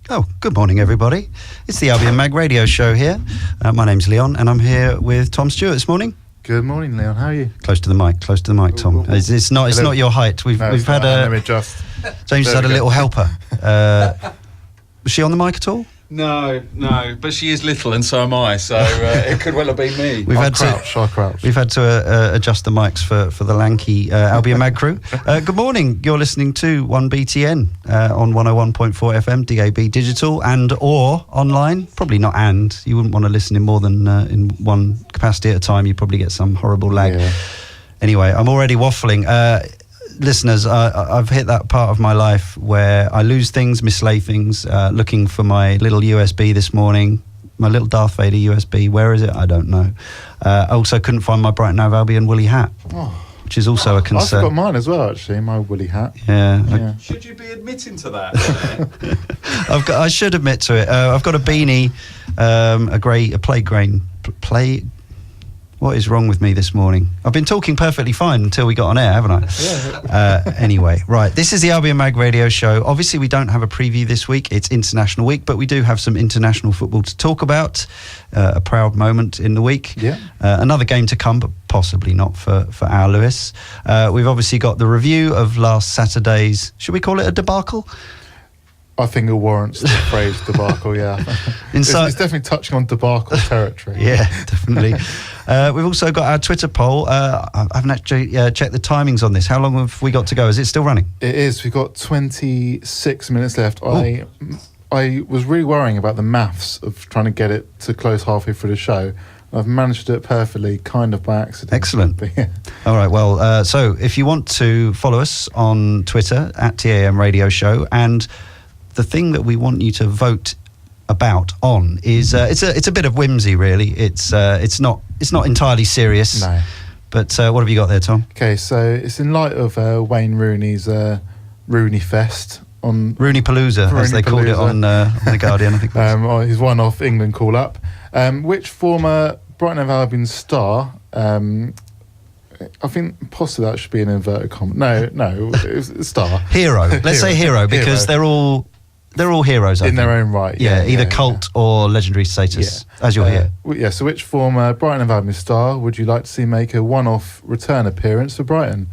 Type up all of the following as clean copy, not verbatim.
Oh, good morning, everybody. It's the Albion Mag radio show here. My name's Leon, and I'm here with Tom Stewart this morning. Good morning, Leon. How are you? Close to the mic, Tom. It's not your height. We've had James had a little helper. Was she on the mic at all? No, but she is little and so am I, so it could well have been me. I'll crouch. We've had to adjust the mics for the lanky Albion Mag crew. Good morning. You're listening to 1BTN on 101.4 FM, DAB digital and or online. Probably not and. You wouldn't want to listen in more than in one capacity at a time. You'd probably get some horrible lag. Yeah. Anyway, I'm already waffling. Listeners, I've hit that part of my life where I lose things, mislay things, looking for my little USB this morning, my little Darth Vader USB. Where is it? I don't know. I also couldn't find my Brighton Hove Albion woolly hat, which is also a concern. I've got mine as well, actually, my woolly hat. Yeah. Should you be admitting to that? I should admit to it. I've got a beanie, a play grain. What is wrong with me this morning? I've been talking perfectly fine until we got on air, haven't I? Yeah. Anyway, right. This is the Albion Mag radio show. Obviously, we don't have a preview this week. It's International Week, but we do have some international football to talk about. A proud moment in the week. Yeah. Another game to come, but possibly not for our Lewis. We've obviously got the review of last Saturday's, should we call it a debacle? I think it warrants the phrase debacle, yeah. It's definitely touching on debacle territory. Yeah, definitely. We've also got our Twitter poll. I haven't actually checked the timings on this. How long have we got to go? Is it still running? It is. We've got 26 minutes left. I was really worrying about the maths of trying to get it to close halfway through the show. I've managed to do it perfectly, kind of by accident. Excellent. Yeah. All right, well, so if you want to follow us on Twitter, at TAM Radio Show, and the thing that we want you to vote about on is it's a bit of whimsy, really. It's not entirely serious. No. But what have you got there, Tom? Okay, so it's in light of Wayne Rooney's Rooney Fest on Rooney Palooza, as they called it on The Guardian, I think. His one-off England call-up. Which former Brighton Hove Albion star? I think possibly that should be an inverted comma. No, it was a star. Hero. Let's say hero, because they're all heroes in their own right. Yeah, either cult or legendary status, as you'll hear. Yeah, so which former Brighton Hove Albion star would you like to see make a one-off return appearance for Brighton?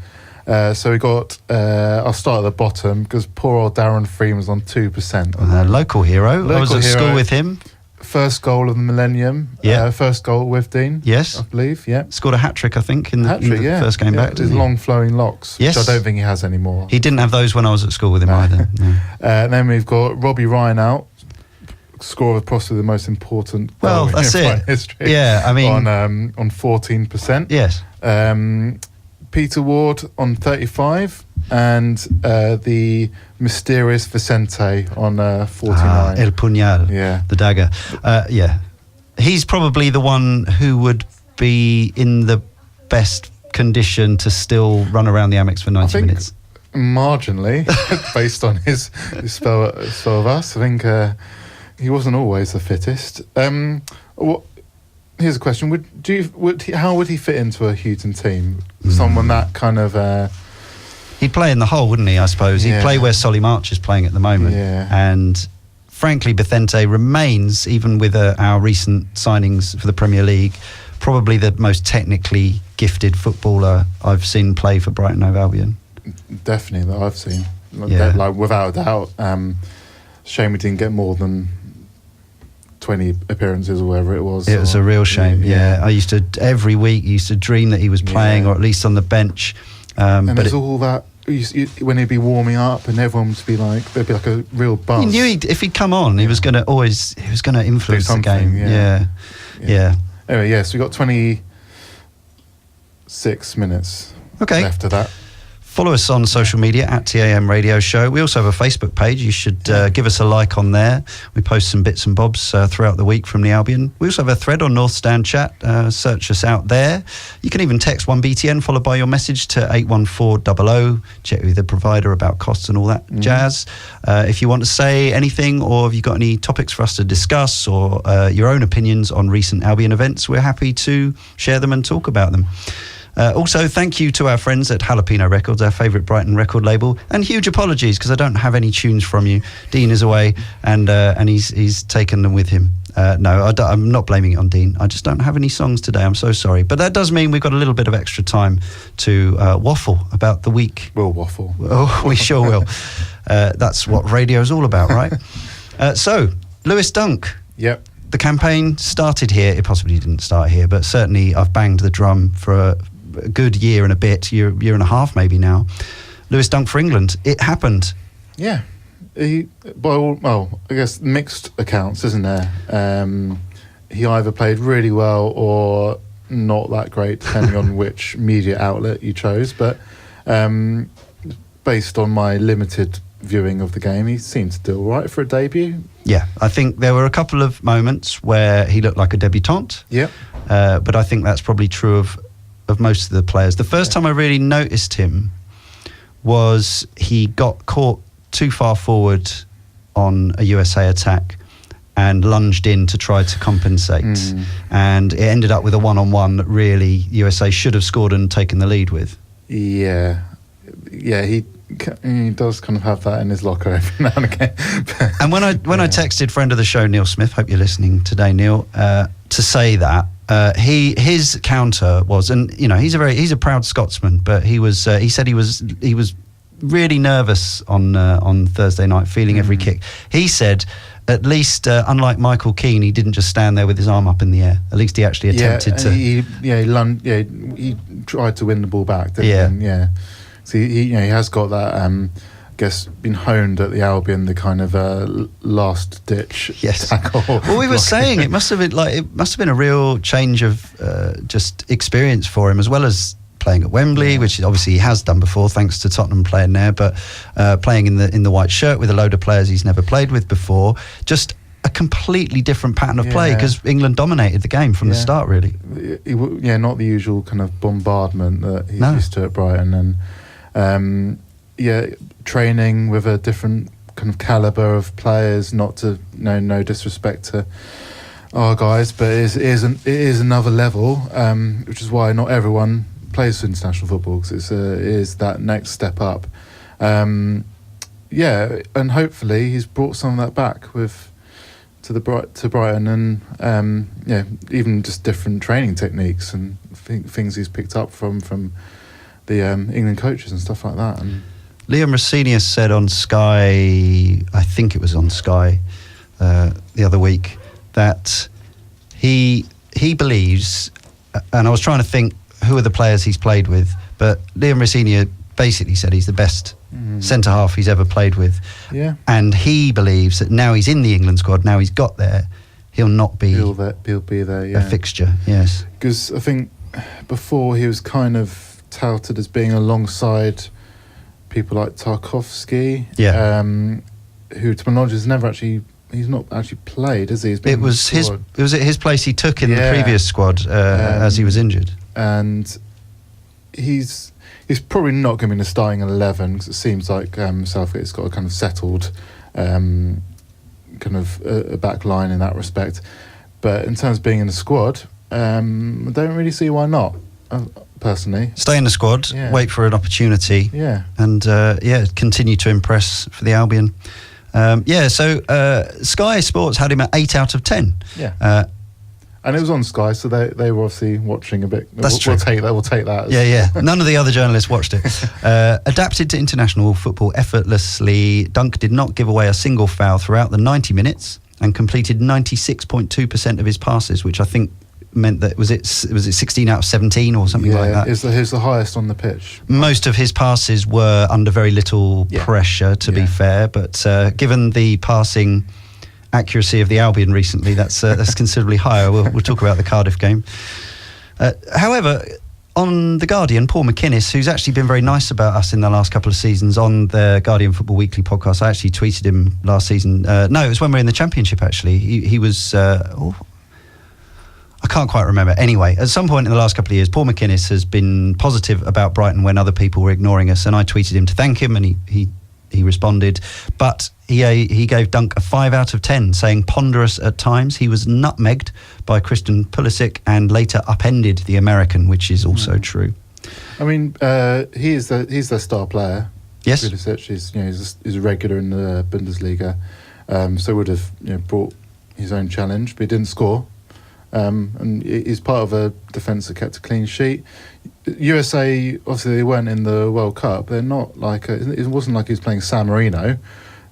So we got, I'll start at the bottom, because poor old Darren Freeman's on 2%. Local hero. I was at school with him. First goal of the millennium. Yeah. First goal with Dean. Yes. I believe, yeah. Scored a hat-trick, I think, in the first game back. His long flowing locks, yes. which I don't think he has anymore. He didn't have those when I was at school with him either. No. Then we've got Robbie Ryan out. Score of possibly the most important goal in Brighton history. Yeah, I mean... On 14%. Yes. Peter Ward on 35%. And the mysterious Vicente on 49. El Puñal, yeah, the dagger. Yeah, he's probably the one who would be in the best condition to still run around the Amex for 90 minutes. Marginally, based on his spell of us, I think he wasn't always the fittest. Here's a question: how would he fit into a Houghton team? Someone that kind of. He'd play in the hole, wouldn't he, I suppose? He'd play where Solly March is playing at the moment. Yeah. And frankly, Vicente remains, even with our recent signings for the Premier League, probably the most technically gifted footballer I've seen play for Brighton Hove Albion. Definitely, that I've seen. Without a doubt. Shame we didn't get more than 20 appearances or whatever it was. It was a real shame, yeah. I used to, every week, dream that he was playing, or at least on the bench. And there's all that when he'd be warming up, and everyone would be like, there'd be like a real buzz. He knew if he'd come on, he was going to influence the game. Yeah. Anyway, so we got 26 minutes left of that. Follow us on social media at TAM Radio Show. We also have a Facebook page. You should give us a like on there. We post some bits and bobs throughout the week from the Albion. We also have a thread on North Stand Chat. Search us out there. You can even text 1BTN followed by your message to 81400. Check with the provider about costs and all that jazz. If you want to say anything, or if you've got any topics for us to discuss, or your own opinions on recent Albion events, we're happy to share them and talk about them. Also, thank you to our friends at Jalapeno Records, our favourite Brighton record label, and huge apologies because I don't have any tunes from you. Dean is away, and he's taken them with him. No, I'm not blaming it on Dean. I just don't have any songs today. I'm so sorry. But that does mean we've got a little bit of extra time to waffle about the week. We'll waffle. Oh, we sure will. That's what radio is all about, right? So, Lewis Dunk. Yep. The campaign started here. It possibly didn't start here, but certainly I've banged the drum for a good year and a bit, year and a half maybe now. Lewis Dunk for England. It happened. Yeah. I guess mixed accounts, isn't there? He either played really well or not that great, depending on which media outlet you chose. But based on my limited viewing of the game, he seemed to do all right for a debut. Yeah, I think there were a couple of moments where he looked like a debutant. Yeah. But I think that's probably true of most of the players. The first time I really noticed him was he got caught too far forward on a USA attack and lunged in to try to compensate. And it ended up with a one-on-one that really USA should have scored and taken the lead with. Yeah, he does kind of have that in his locker every now and again. And when I texted friend of the show Neil Smith, hope you're listening today, Neil, to say that his counter was, and you know he's a proud Scotsman, but he said he was really nervous on Thursday night, feeling every kick. He said, at least, unlike Michael Keane, he didn't just stand there with his arm up in the air. At least he actually attempted to. He tried to win the ball back. Didn't he? Yeah. So he has got that. I guess been honed at the Albion, the kind of last ditch tackle. Well, we were saying it must have been a real change of just experience for him, as well as playing at Wembley, which obviously he has done before, thanks to Tottenham playing there, but playing in the white shirt with a load of players he's never played with before. Just a completely different pattern of play because England dominated the game from the start, really. Not the usual kind of bombardment that he's used to at Brighton, and training with a different kind of calibre of players. Not to no disrespect to our guys, but it is another level, which is why not everyone plays international football, because it is that next step up. And hopefully he's brought some of that back to Brighton, and even just different training techniques and things he's picked up from the England coaches and stuff like that. And Liam Rossinius said on Sky, I think it was on Sky the other week, that he believes, and I was trying to think who are the players he's played with, but Liam Rossinius basically said he's the best centre-half he's ever played with. Yeah. And he believes that now he's in the England squad, now he's got there, he'll not be... He'll be there, yeah. A fixture, yes. Because I think before he was kind of touted as being alongside people like Tarkowski, who to my knowledge he's not actually played, has he? It was his place he took in the previous squad as he was injured. And he's probably not going to be in the starting 11, because it seems like Southgate's got a kind of settled kind of a back line in that respect. But in terms of being in the squad, I don't really see why not, personally. Stay in the squad, wait for an opportunity, and continue to impress for the Albion. So Sky Sports had him at 8 out of 10. Yeah. And it was on Sky, so they were obviously watching a bit. That's true. We'll take that. None of the other journalists watched it. Adapted to international football effortlessly, Dunk did not give away a single foul throughout the 90 minutes and completed 96.2% of his passes, which I think meant that was it 16 out of 17 or something like that. He was the highest on the pitch. Most of his passes were under very little pressure, to be fair, but given the passing accuracy of the Albion recently, that's considerably higher. We'll talk about the Cardiff game. However, on The Guardian, Paul McInnes, who's actually been very nice about us in the last couple of seasons on the Guardian Football Weekly podcast, I actually tweeted him last season. No, it was when we were in the Championship, actually. He was... I can't quite remember. Anyway, at some point in the last couple of years, Paul McInnes has been positive about Brighton when other people were ignoring us, and I tweeted him to thank him, and he responded. But he gave Dunk a 5 out of 10, saying ponderous at times. He was nutmegged by Christian Pulisic and later upended the American, which is also true. I mean, he's their star player. Yes. Pulisic. He's a regular in the Bundesliga, so would have brought his own challenge, but he didn't score. And he's part of a defence that kept a clean sheet. USA, obviously, they weren't in the World Cup. They're not like it wasn't like he was playing San Marino.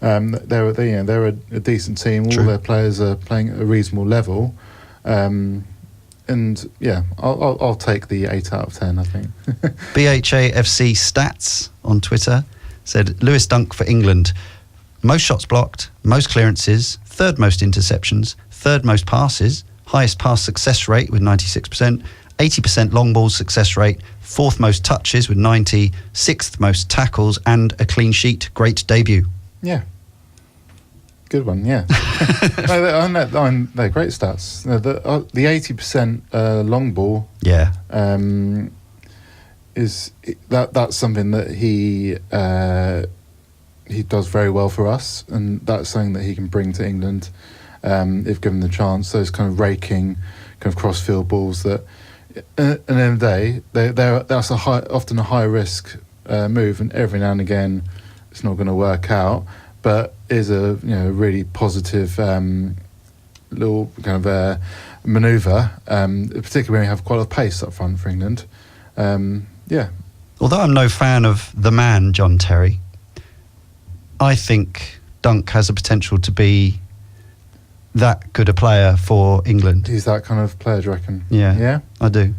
They're a decent team. True. All their players are playing at a reasonable level. And yeah, I'll take the 8 out of 10. I think. BHAFC Stats on Twitter said Lewis Dunk for England. Most shots blocked, most clearances, third most interceptions, third most passes, highest pass success rate with 96%, 80% long ball success rate, fourth most touches with 90, sixth most tackles, and a clean sheet. Great debut. Yeah. Good one, yeah. They're great stats. The 80% long ball, Yeah. That's something that he does very well for us, and that's something that he can bring to England if given the chance. Those kind of raking, kind of cross-field balls that, at the end of the day, that's often a high risk move, and every now and again, it's not going to work out. But is a really positive little kind of manoeuvre, particularly when we have quite a lot of pace up front for England. Yeah. Although I'm no fan of the man, John Terry, I think Dunk has the potential to be that good a player for England. He's that kind of player, do you reckon? Yeah. Yeah? I do.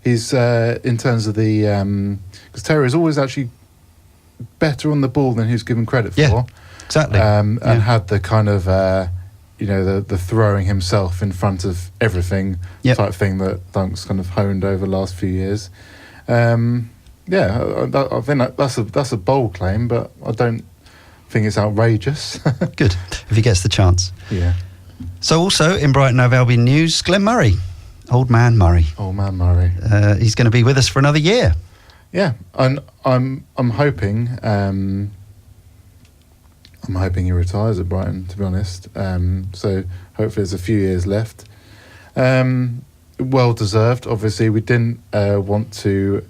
He's, in terms of the... Because Terry is always actually better on the ball than he's given credit for. Yeah, exactly. And had the kind of, the throwing himself in front of everything type thing that Dunk's kind of honed over the last few years. I think that's a bold claim, but I don't think it's outrageous. Good, if he gets the chance. Yeah. So also in Brighton Hove Albion news, Glenn Murray. Old man Murray. Old man Murray. He's going to be with us for another year. Yeah, and I'm hoping he retires at Brighton, to be honest. So hopefully there's a few years left. Well deserved. Obviously, we didn't want to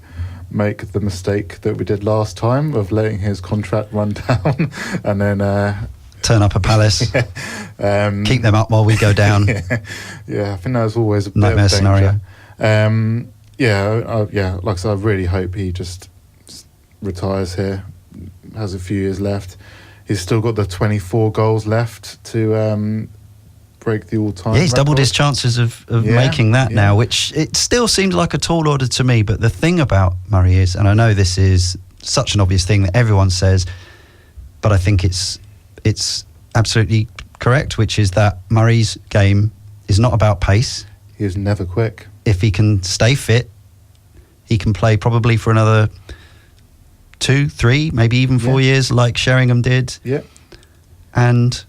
make the mistake that we did last time of letting his contract run down and then turn up at Palace. Keep them up while we go down. Yeah, I think that was always a bit nightmare of danger. scenario. Like I said, I really hope he just retires here. Has a few years left. He's still got the 24 goals left to break the all-time. Yeah, he's doubled record. his chances of making that now, which it still seems like a tall order to me. But the thing about Murray is, and I know this is such an obvious thing that everyone says, but I think it's absolutely correct, which is that Murray's game is not about pace. He was never quick. If he can stay fit, he can play probably for another 2, 3, maybe even 4 years, like Sheringham did. Yeah. And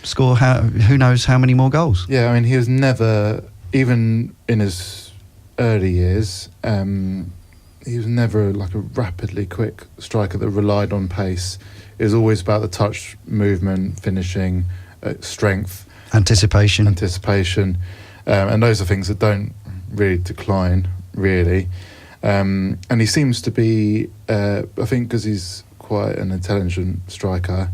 score who knows how many more goals. Yeah, I mean, he was never, even in his early years, he was never like a rapidly quick striker that relied on pace. It was always about the touch, movement, finishing, strength, anticipation, and those are things that don't really decline, really. And he seems to be, I think, because he's quite an intelligent striker,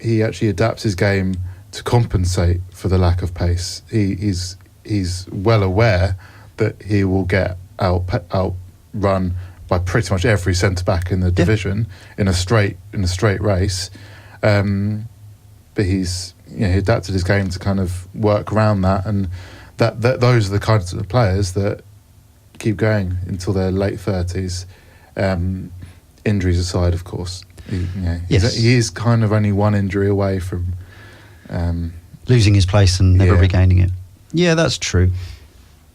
he actually adapts his game to compensate for the lack of pace. He's well aware that he will get outrun by pretty much every centre back in the division in a straight race. But he adapted his game to kind of work around that, and that those are the kinds of players that keep going until their late 30s. Injuries aside, of course. He is kind of only one injury away from losing his place and never regaining it. Yeah, that's true.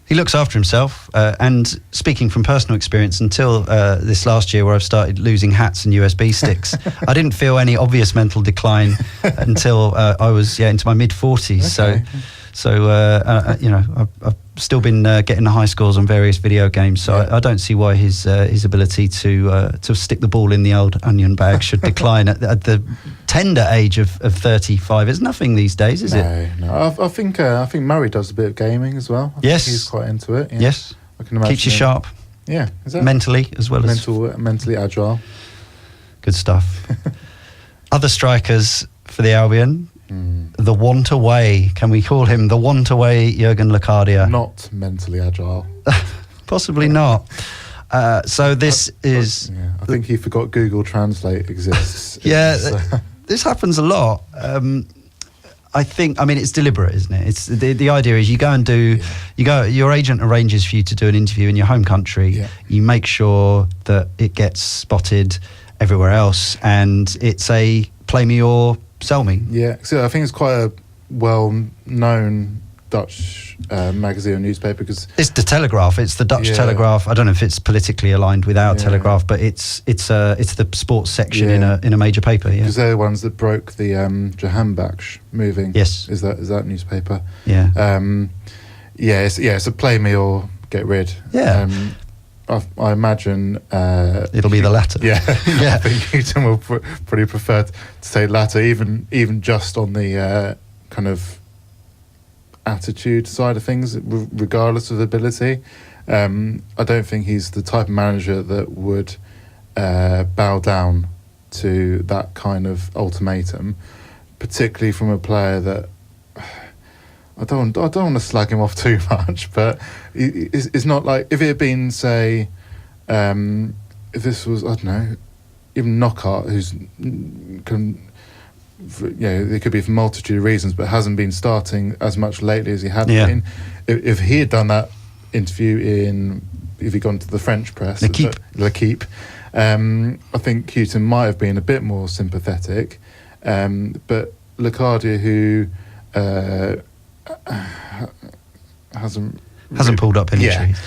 He looks after himself, and speaking from personal experience, until this last year where I've started losing hats and USB sticks, I didn't feel any obvious mental decline until I was into my mid-40s. Okay. So I've still been getting the high scores on various video games. So I don't see why his ability to stick the ball in the old onion bag should decline at the tender age of 35. It's nothing these days, is it? No. I think Murray does a bit of gaming as well. I think he's quite into it. Yeah. Yes. I can imagine. Keeps you sharp. Yeah, exactly. mentally as well as mentally agile. good stuff. Other strikers for the Albion, the want away. Can we call him the want away Jurgen Locadia? Not mentally agile. Possibly not. So this is. Yeah, I think he forgot Google Translate exists. Yeah, this happens a lot. I mean, it's deliberate, isn't it? It's the idea is you go and do, your agent arranges for you to do an interview in your home country. Yeah. You make sure that it gets spotted everywhere else, and it's a play me or sell me. Yeah, so I think it's quite a well-known Dutch magazine or newspaper because It's the Telegraph. It's the Dutch Telegraph. I don't know if it's politically aligned with our Telegraph, but it's the sports section in a major paper. Yeah, because they're the ones that broke the Johanbach moving. Yes, is that newspaper? Yeah, it's a play me or get rid. Yeah. I imagine it'll be the latter. Yeah, Yeah. I think Houghton will pretty prefer to say latter, even just on the kind of attitude side of things, regardless of ability. I don't think he's the type of manager that would bow down to that kind of ultimatum, particularly from a player that I don't want to slag him off too much, but it's not like if it had been, say, if this was, I don't know, even Knockaert, who's it could be for a multitude of reasons, but hasn't been starting as much lately as he had been. If he had done that interview if he'd gone to the French press, L'Équipe, I think Houghton might have been a bit more sympathetic, but Locadia, who hasn't pulled up any trees.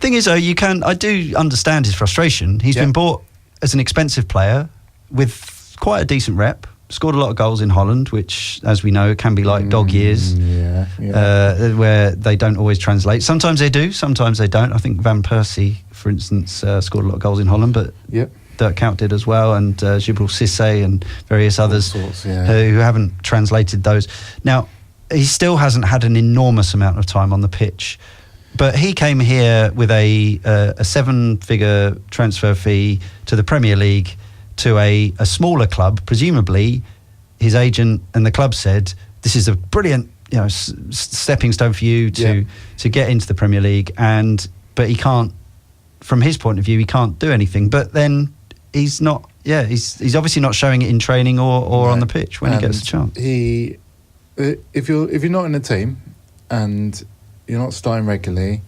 Thing is, though, I do understand his frustration. He's been bought as an expensive player with quite a decent rep. Scored a lot of goals in Holland, which, as we know, can be like dog years, where they don't always translate. Sometimes they do, sometimes they don't. I think Van Persie, for instance, scored a lot of goals in Holland, but Dirk Kuyt did as well, and Djibril Cissé and various others who haven't translated those. Now, he still hasn't had an enormous amount of time on the pitch, but he came here with a 7-figure transfer fee to the Premier League, to a smaller club. Presumably his agent and the club said, this is a brilliant stepping stone for you to get into the Premier League, but he can't, from his point of view, he can't do anything. But then he's not he's obviously not showing it in training or on the pitch when he gets a chance. If you're not in a team and you're not starting regularly,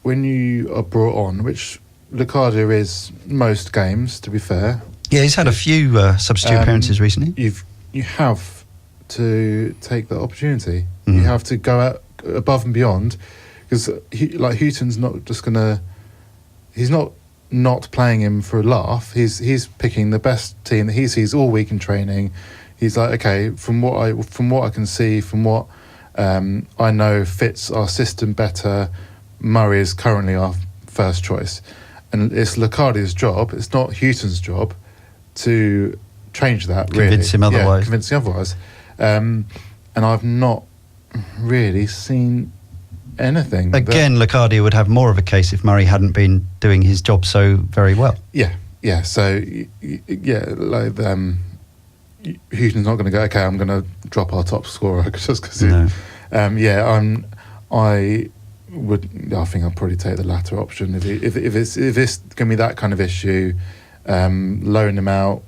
when you are brought on, which Locadia is most games, to be fair. Yeah, he's had a few substitute appearances recently. You have to take the opportunity. You have to go out above and beyond, because Houghton's not just gonna. He's not playing him for a laugh. He's picking the best team that he sees all week in training. He's like, okay, from what I can see, from what I know fits our system better, Murray is currently our first choice. And it's Locadia's job, it's not Houghton's job to change that, Convince him otherwise. Convince him otherwise. And I've not really seen anything. Again, Locadia would have more of a case if Murray hadn't been doing his job so very well. Yeah. So, like, Houghton's not going to go, okay, I'm going to drop our top scorer just because. No. I think I'll probably take the latter option if it's going to be that kind of issue. Loan him out,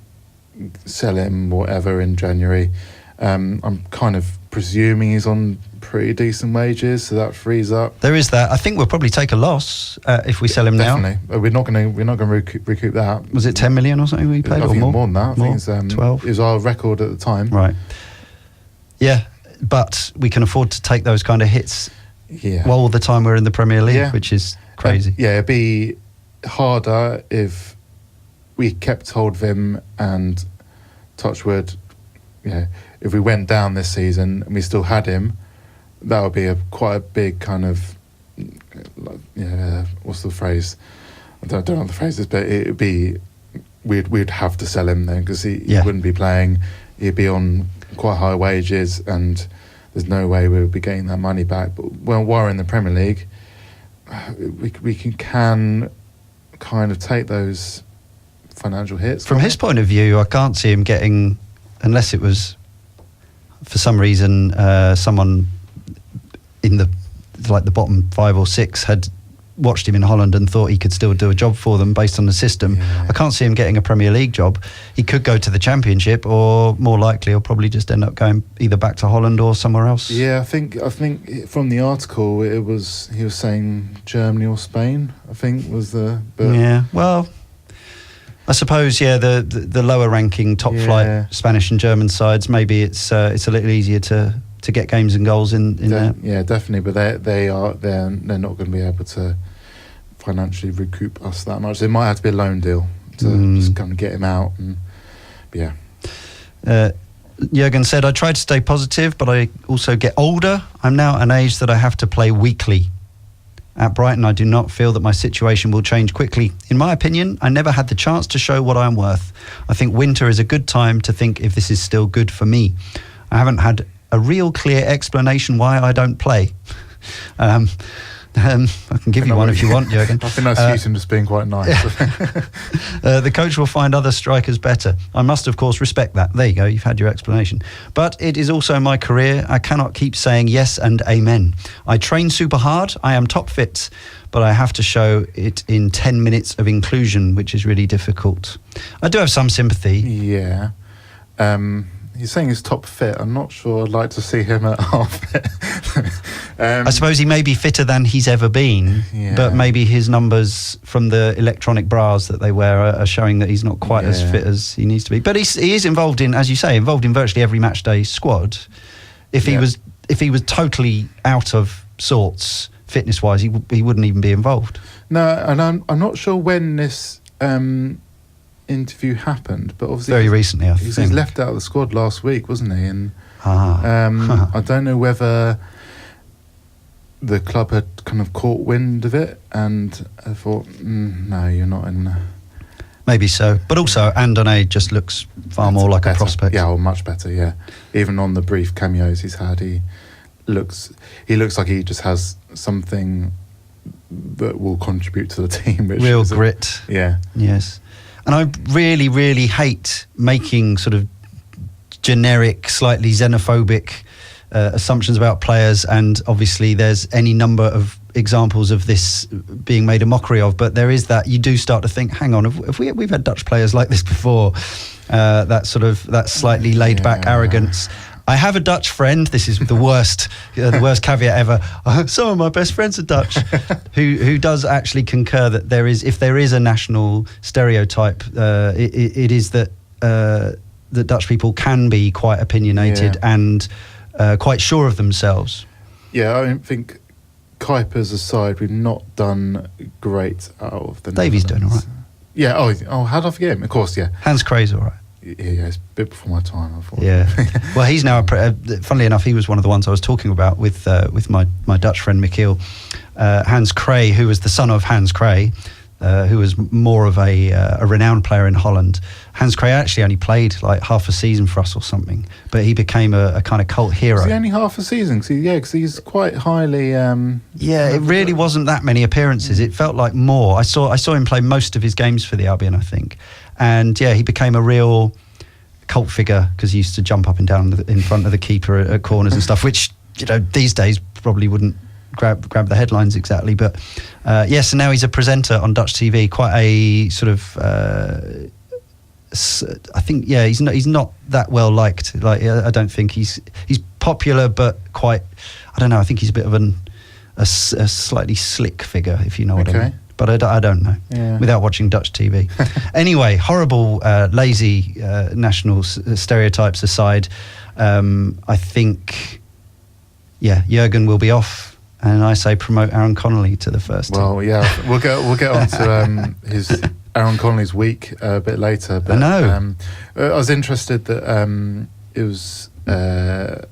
sell him, whatever, in January. I'm kind of presuming he's on pretty decent wages, so that frees up. There is that. I think we'll probably take a loss if we sell him now. Definitely, we're not going to recoup that. Was it 10 million or something we paid? I or think more? More than that. I think it's 12. It was our record at the time. Right. Yeah, but we can afford to take those kind of hits. Yeah. Well, all the time we're in the Premier League, which is crazy. It'd be harder if we kept hold of him and, touch wood, if we went down this season and we still had him, that would be quite a big kind of, what's the phrase? I don't know what the phrase is, but it'd be, we'd have to sell him then, because he wouldn't be playing. He'd be on quite high wages, and there's no way we would be getting that money back. But when we're in the Premier League, we can kind of take those financial hits. From his point of view, I can't see him getting, unless it was for some reason someone in the bottom 5 or 6 had watched him in Holland and thought he could still do a job for them based on the system. Yeah. I can't see him getting a Premier League job. He could go to the Championship, or more likely he'll probably just end up going either back to Holland or somewhere else. Yeah, I think from the article he was saying Germany or Spain, I think was the... But yeah, well, I suppose, the lower ranking top flight Spanish and German sides, maybe it's a little easier to get games and goals in there. Yeah, definitely, but they're not going to be able to financially recoup us that much. It might have to be a loan deal to just kind of get him out. And yeah. Jurgen said, I try to stay positive, but I also get older. I'm now at an age that I have to play weekly. At Brighton, I do not feel that my situation will change quickly. In my opinion, I never had the chance to show what I'm worth. I think winter is a good time to think if this is still good for me. I haven't had a real clear explanation why I don't play. I can give you one if you want, Jurgen. I think that's Houston just being quite nice. The coach will find other strikers better. I must, of course, respect that. There you go, you've had your explanation. But it is also my career. I cannot keep saying yes and amen. I train super hard. I am top fit, but I have to show it in 10 minutes of inclusion, which is really difficult. I do have some sympathy. Yeah. He's saying he's top fit. I'm not sure I'd like to see him at half fit. I suppose he may be fitter than he's ever been, but maybe his numbers from the electronic bras that they wear are showing that he's not quite as fit as he needs to be. But he is involved in, as you say, virtually every match day squad. If he was totally out of sorts fitness wise, he wouldn't even be involved. No, and I'm not sure when this interview happened, but obviously very recently, I think. He's left out of the squad last week, wasn't he? And I don't know whether the club had kind of caught wind of it and I thought, no, you're not in. Maybe so, but also Andone just looks far more like a prospect. Yeah, well, much better. Yeah, even on the brief cameos he's had, he looks like he just has something that will contribute to the team. Which real grit. Yeah. Yes. And I really, really hate making sort of generic, slightly xenophobic assumptions about players. And obviously there's any number of examples of this being made a mockery of. But there is that, you do start to think, hang on, we've had Dutch players like this before. That slightly laid back arrogance. I have a Dutch friend. This is the worst caveat ever. Some of my best friends are Dutch, who does actually concur that if there is a national stereotype, it is that that Dutch people can be quite opinionated and quite sure of themselves. Yeah, I think Kuipers aside, we've not done great out of the. Davies doing all right. Yeah. Oh, how did I forget him? Of course, yeah. Hans Kray's all right. Yeah, it's a bit before my time, I thought. Yeah. Well, he's now, funnily enough, he was one of the ones I was talking about with my Dutch friend Michiel. Hans Kray, who was the son of Hans Kray, who was more of a renowned player in Holland. Hans Kray actually only played like half a season for us or something, but he became a kind of cult hero. Was he only half a season? Because he's quite highly... it really wasn't that many appearances. It felt like more. I saw him play most of his games for the Albion, I think. And he became a real cult figure because he used to jump up and down in front of the keeper at corners and stuff, which these days probably wouldn't grab the headlines exactly. But so now he's a presenter on Dutch TV. Quite a sort of I think he's not that well liked. Like I don't think he's popular, but quite, I don't know. I think he's a bit of a slightly slick figure, if you know what I mean. But I don't know, without watching Dutch TV. Anyway, horrible, lazy national stereotypes aside, I think, Jurgen will be off, and I say promote Aaron Connolly to the first team. Well, yeah, we'll get on to his Aaron Connolly's week a bit later. But, I know. I was interested that it was the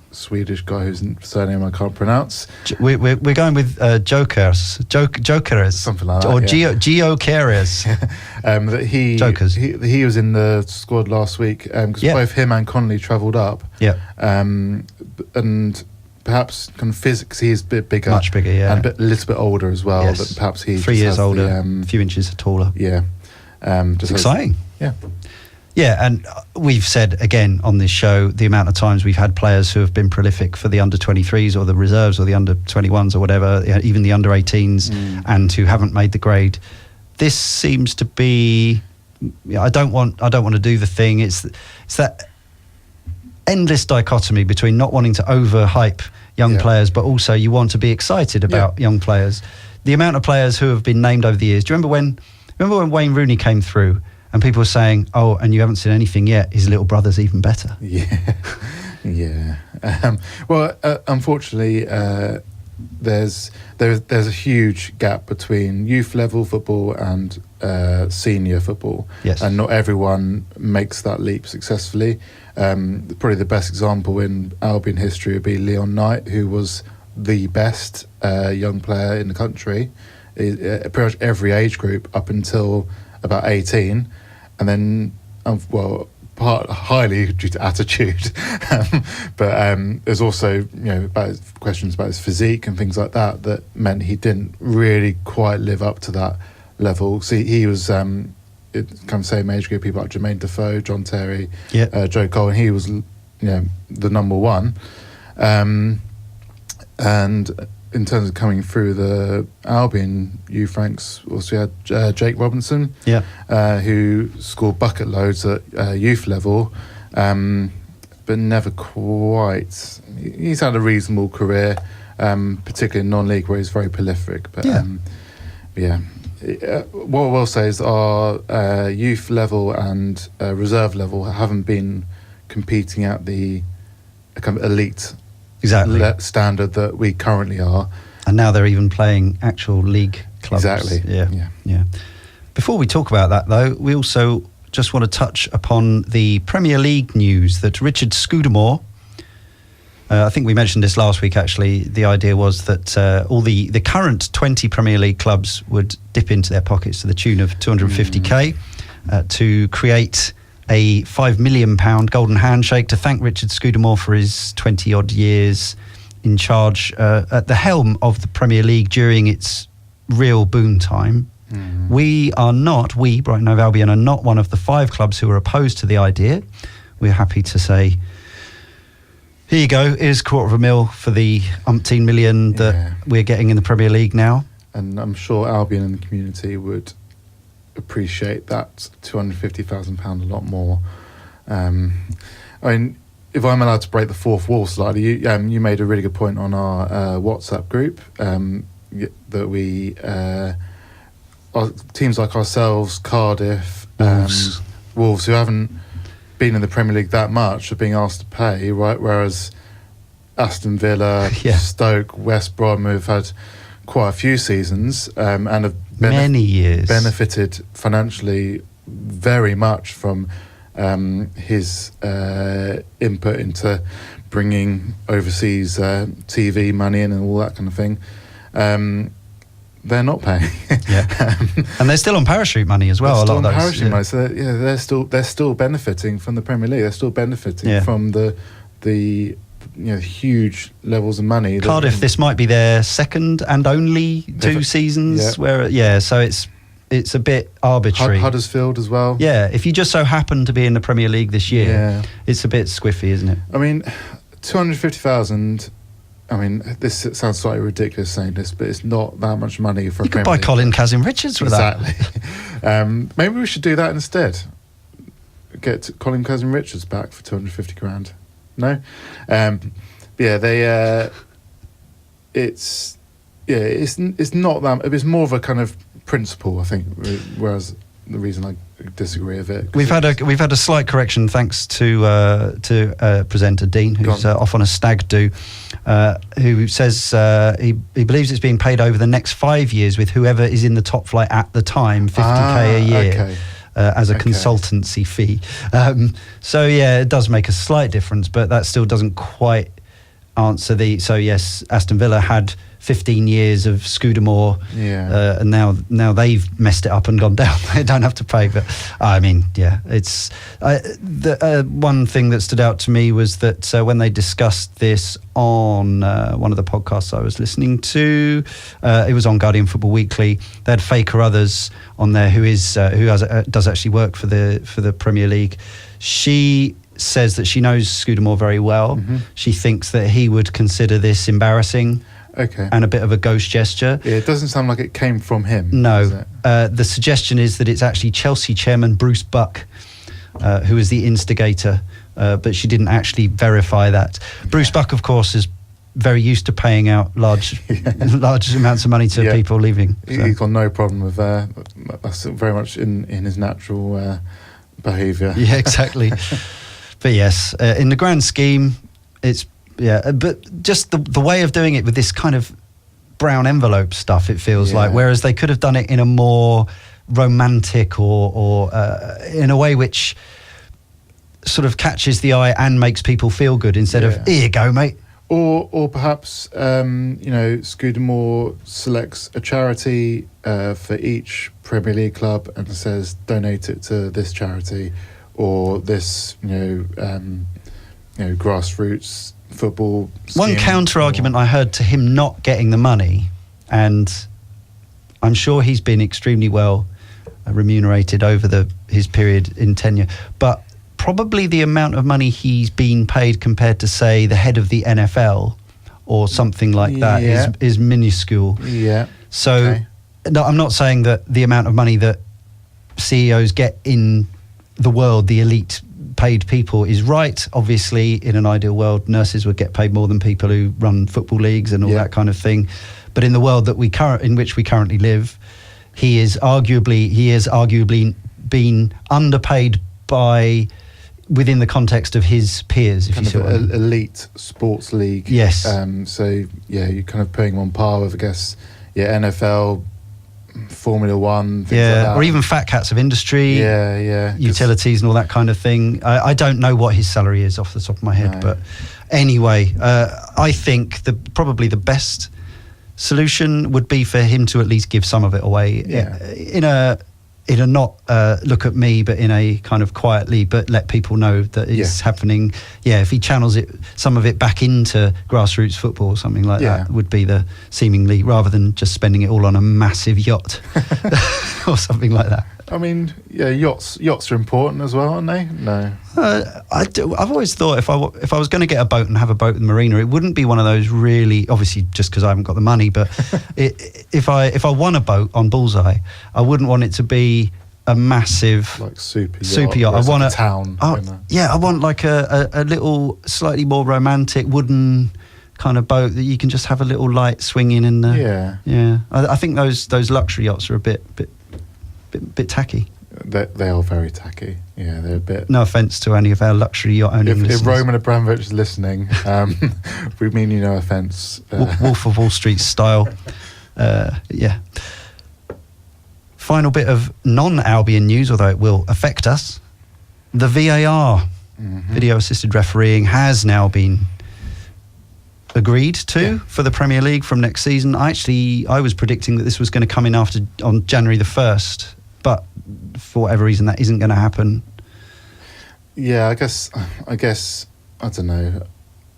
Swedish guy whose surname I can't pronounce. We're going with Jokers, something like that, or Geocares. That Jokers. He was in the squad last week because both him and Connolly travelled up. Yeah. And perhaps kind of physics. He's a bit bigger, Much bigger, yeah, and a little bit older as well. Yes. That perhaps he 3 just years has older, the, a few inches taller. Yeah, It's just exciting. Yeah, And we've said again on this show the amount of times we've had players who have been prolific for the under 23s or the reserves or the under 21s or whatever, even the under 18s, and who haven't made the grade. This seems to be. I don't want to do the thing. It's that endless dichotomy between not wanting to overhype young players, but also you want to be excited about young players. The amount of players who have been named over the years. Do you remember when Wayne Rooney came through? And people were saying, "Oh, and you haven't seen anything yet. His little brother's even better." Yeah. Well, unfortunately, there's a huge gap between youth level football and senior football. Yes. And not everyone makes that leap successfully. Probably the best example in Albion history would be Leon Knight, who was the best young player in the country, pretty much every age group up until about 18, and then highly due to attitude, but there's also about questions about his physique and things like that meant he didn't really quite live up to that level. So he was kind of same age group people like Jermaine Defoe, John Terry, Joe Cole, and he was the number one, and in terms of coming through the Albion youth ranks, also we had Jake Robinson, who scored bucket loads at youth level, but never quite. He's had a reasonable career, particularly in non-league where he's very prolific. But what I will say is our youth level and reserve level haven't been competing at the kind of elite standard that we currently are, and now they're even playing actual league clubs. Exactly. Yeah. Before we talk about that, though, we also just want to touch upon the Premier League news that Richard Scudamore. I think we mentioned this last week. Actually, the idea was that all the current 20 Premier League clubs would dip into their pockets to the tune of 250k to create a £5 million golden handshake to thank Richard Scudamore for his 20-odd years in charge at the helm of the Premier League during its real boom time. We, Brighton Hove Albion, are not one of the 5 clubs who are opposed to the idea. We're happy to say, here you go, here's £250,000 for the umpteen million that we're getting in the Premier League now. And I'm sure Albion and the community would appreciate that £250,000 a lot more. I mean, if I'm allowed to break the fourth wall slightly, you made a really good point on our WhatsApp group that we teams like ourselves, Cardiff, Wolves, who haven't been in the Premier League that much, are being asked to pay, right? Whereas Aston Villa, Stoke, West Brom have had quite a few seasons and have many years benefited financially very much from his input into bringing overseas TV money in and all that kind of thing. They're not paying, and they're still on parachute money as well. They're a lot of those, parachute money, so they're still benefiting from the Premier League. They're still benefiting from the huge levels of money. Cardiff, this might be their second and only 2 seasons where so it's a bit arbitrary. Huddersfield as well. Yeah, if you just so happen to be in the Premier League this year, it's a bit squiffy, isn't it? I mean, 250,000. I mean, this sounds slightly ridiculous saying this, but it's not that much money for. You could buy Colin Kazim-Richards with that. Exactly. Maybe we should do that instead. Get Colin Kazim-Richards back for 250 grand. No, it's not that. It's more of a kind of principle, I think. Whereas the reason I disagree with it, we've had a slight correction thanks to presenter Dean, who's off on a stag do, who says he believes it's being paid over the next 5 years with whoever is in the top flight at the time, 50k a year. Okay. As a consultancy fee. So it does make a slight difference, but that still doesn't quite answer. So yes, Aston Villa had 15 years of Scudamore, and now they've messed it up and gone down. They don't have to pay, but I mean, yeah, it's the one thing that stood out to me was that when they discussed this on one of the podcasts I was listening to, it was on Guardian Football Weekly. They had Faye Carruthers on there, who does actually work for the Premier League. She says that she knows Scudamore very well. Mm-hmm. She thinks that he would consider this embarrassing. Okay. And a bit of a ghost gesture. Yeah, it doesn't sound like it came from him. No. The suggestion is that it's actually Chelsea chairman Bruce Buck who is the instigator, but she didn't actually verify that. Bruce Buck, of course, is very used to paying out large amounts of money to people leaving. So. He's got no problem with that's very much in his natural behaviour. Yeah, exactly. But yes, in the grand scheme, it's... Yeah, but just the way of doing it with this kind of brown envelope stuff, it feels like, whereas they could have done it in a more romantic or in a way which sort of catches the eye and makes people feel good instead of, here you go, mate. Or perhaps, Scudamore selects a charity for each Premier League club and says, donate it to this charity or this, grassroots football scheme. One counter argument I heard to him not getting the money, and I'm sure he's been extremely well remunerated over his period in tenure, but probably the amount of money he's been paid compared to, say, the head of the NFL or something like that is minuscule. Yeah. So no, I'm not saying that the amount of money that CEOs get in the world, the elite paid people, is right. Obviously, in an ideal world, nurses would get paid more than people who run football leagues and all that kind of thing. But in the world that in which we currently live, he is arguably been underpaid within the context of his peers. If you see what I mean. Elite sports league. Yes. So you're kind of putting him on par with, I guess, NFL, Formula One, things like that. Or even fat cats of industry, utilities and all that kind of thing. I don't know what his salary is off the top of my head, but anyway, I think probably the best solution would be for him to at least give some of it away in a not look at me, but in a kind of quietly, but let people know that it's happening. Yeah, if he channels some of it back into grassroots football or something like that, would be the seemingly, rather than just spending it all on a massive yacht or something like that. I mean, yachts are important as well, aren't they? No. I've always thought if I was going to get a boat and have a boat in the marina, it wouldn't be one of those really, obviously just because I haven't got the money, but if I won a boat on Bullseye, I wouldn't want it to be a massive like super yacht. I want a town. I want like a little slightly more romantic wooden kind of boat that you can just have a little light swinging in the. Yeah. I think those luxury yachts are a bit tacky. They are very tacky. Yeah, they're a bit. No offence to any of our luxury yacht owning listeners. If Roman Abramovich is listening, we mean you no offence. Wolf of Wall Street style. Final bit of non-Albion news, although it will affect us. The VAR, video assisted refereeing, has now been agreed to for the Premier League from next season. I was predicting that this was going to come in on January the 1st, but for whatever reason that isn't going to happen. Yeah, I guess I don't know.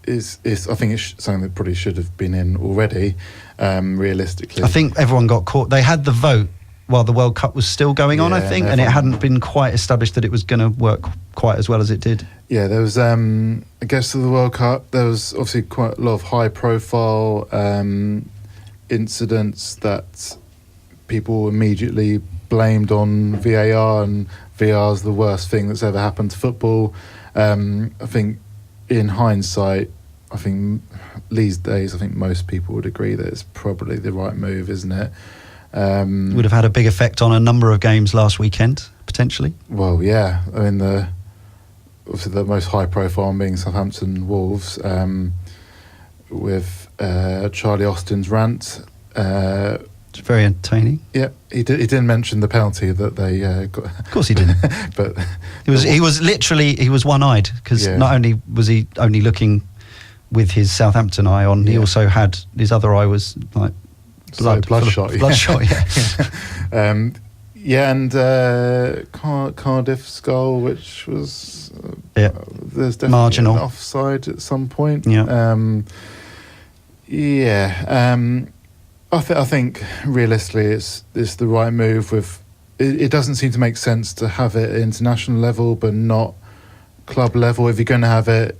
I think it's something that probably should have been in already. Realistically, I think everyone got caught. They had the vote while the World Cup was still going on, I think, and it hadn't been quite established that it was going to work quite as well as it did. Yeah, there was, I guess, to the World Cup, there was obviously quite a lot of high-profile incidents that people immediately blamed on VAR, and VAR is the worst thing that's ever happened to football. I think, in hindsight, I think these days, I think most people would agree that it's probably the right move, isn't it? Would have had a big effect on a number of games last weekend, potentially. Well, yeah. I mean, obviously the most high profile being Southampton Wolves, with Charlie Austin's rant. It's very entertaining. Yeah, he didn't mention the penalty that they got. Of course he didn't. But he was one-eyed, because not only was he only looking with his Southampton eye on. He also had his other eye was like bloodshot. Bloodshot, yeah. And Cardiff's goal, which was there's definitely marginal an offside at some point. I think realistically it's the right move. It doesn't seem to make sense to have it at international level but not club level if you're going to have it.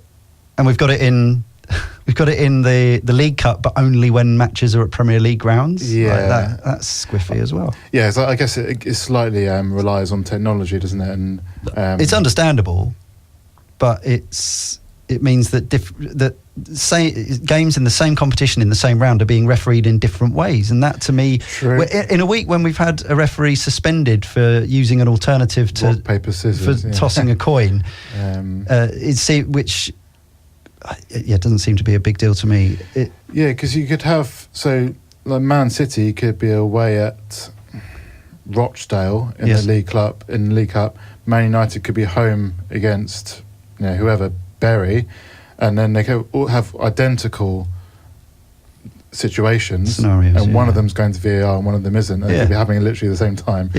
And we've got it in the League Cup, but only when matches are at Premier League grounds. Yeah, that's squiffy as well. Yeah, so I guess it slightly relies on technology, doesn't it? And it's understandable, but it means that games in the same competition in the same round are being refereed in different ways, and that to me, in a week when we've had a referee suspended for using an alternative to rock, paper, scissors, for tossing a coin, which doesn't seem to be a big deal to me. Because you could have like Man City could be away at Rochdale in the League Cup. Man United could be home against whoever, Bury, and then they could all have identical scenarios, and one of them's going to VAR and one of them isn't, and they'll be happening literally at the same time.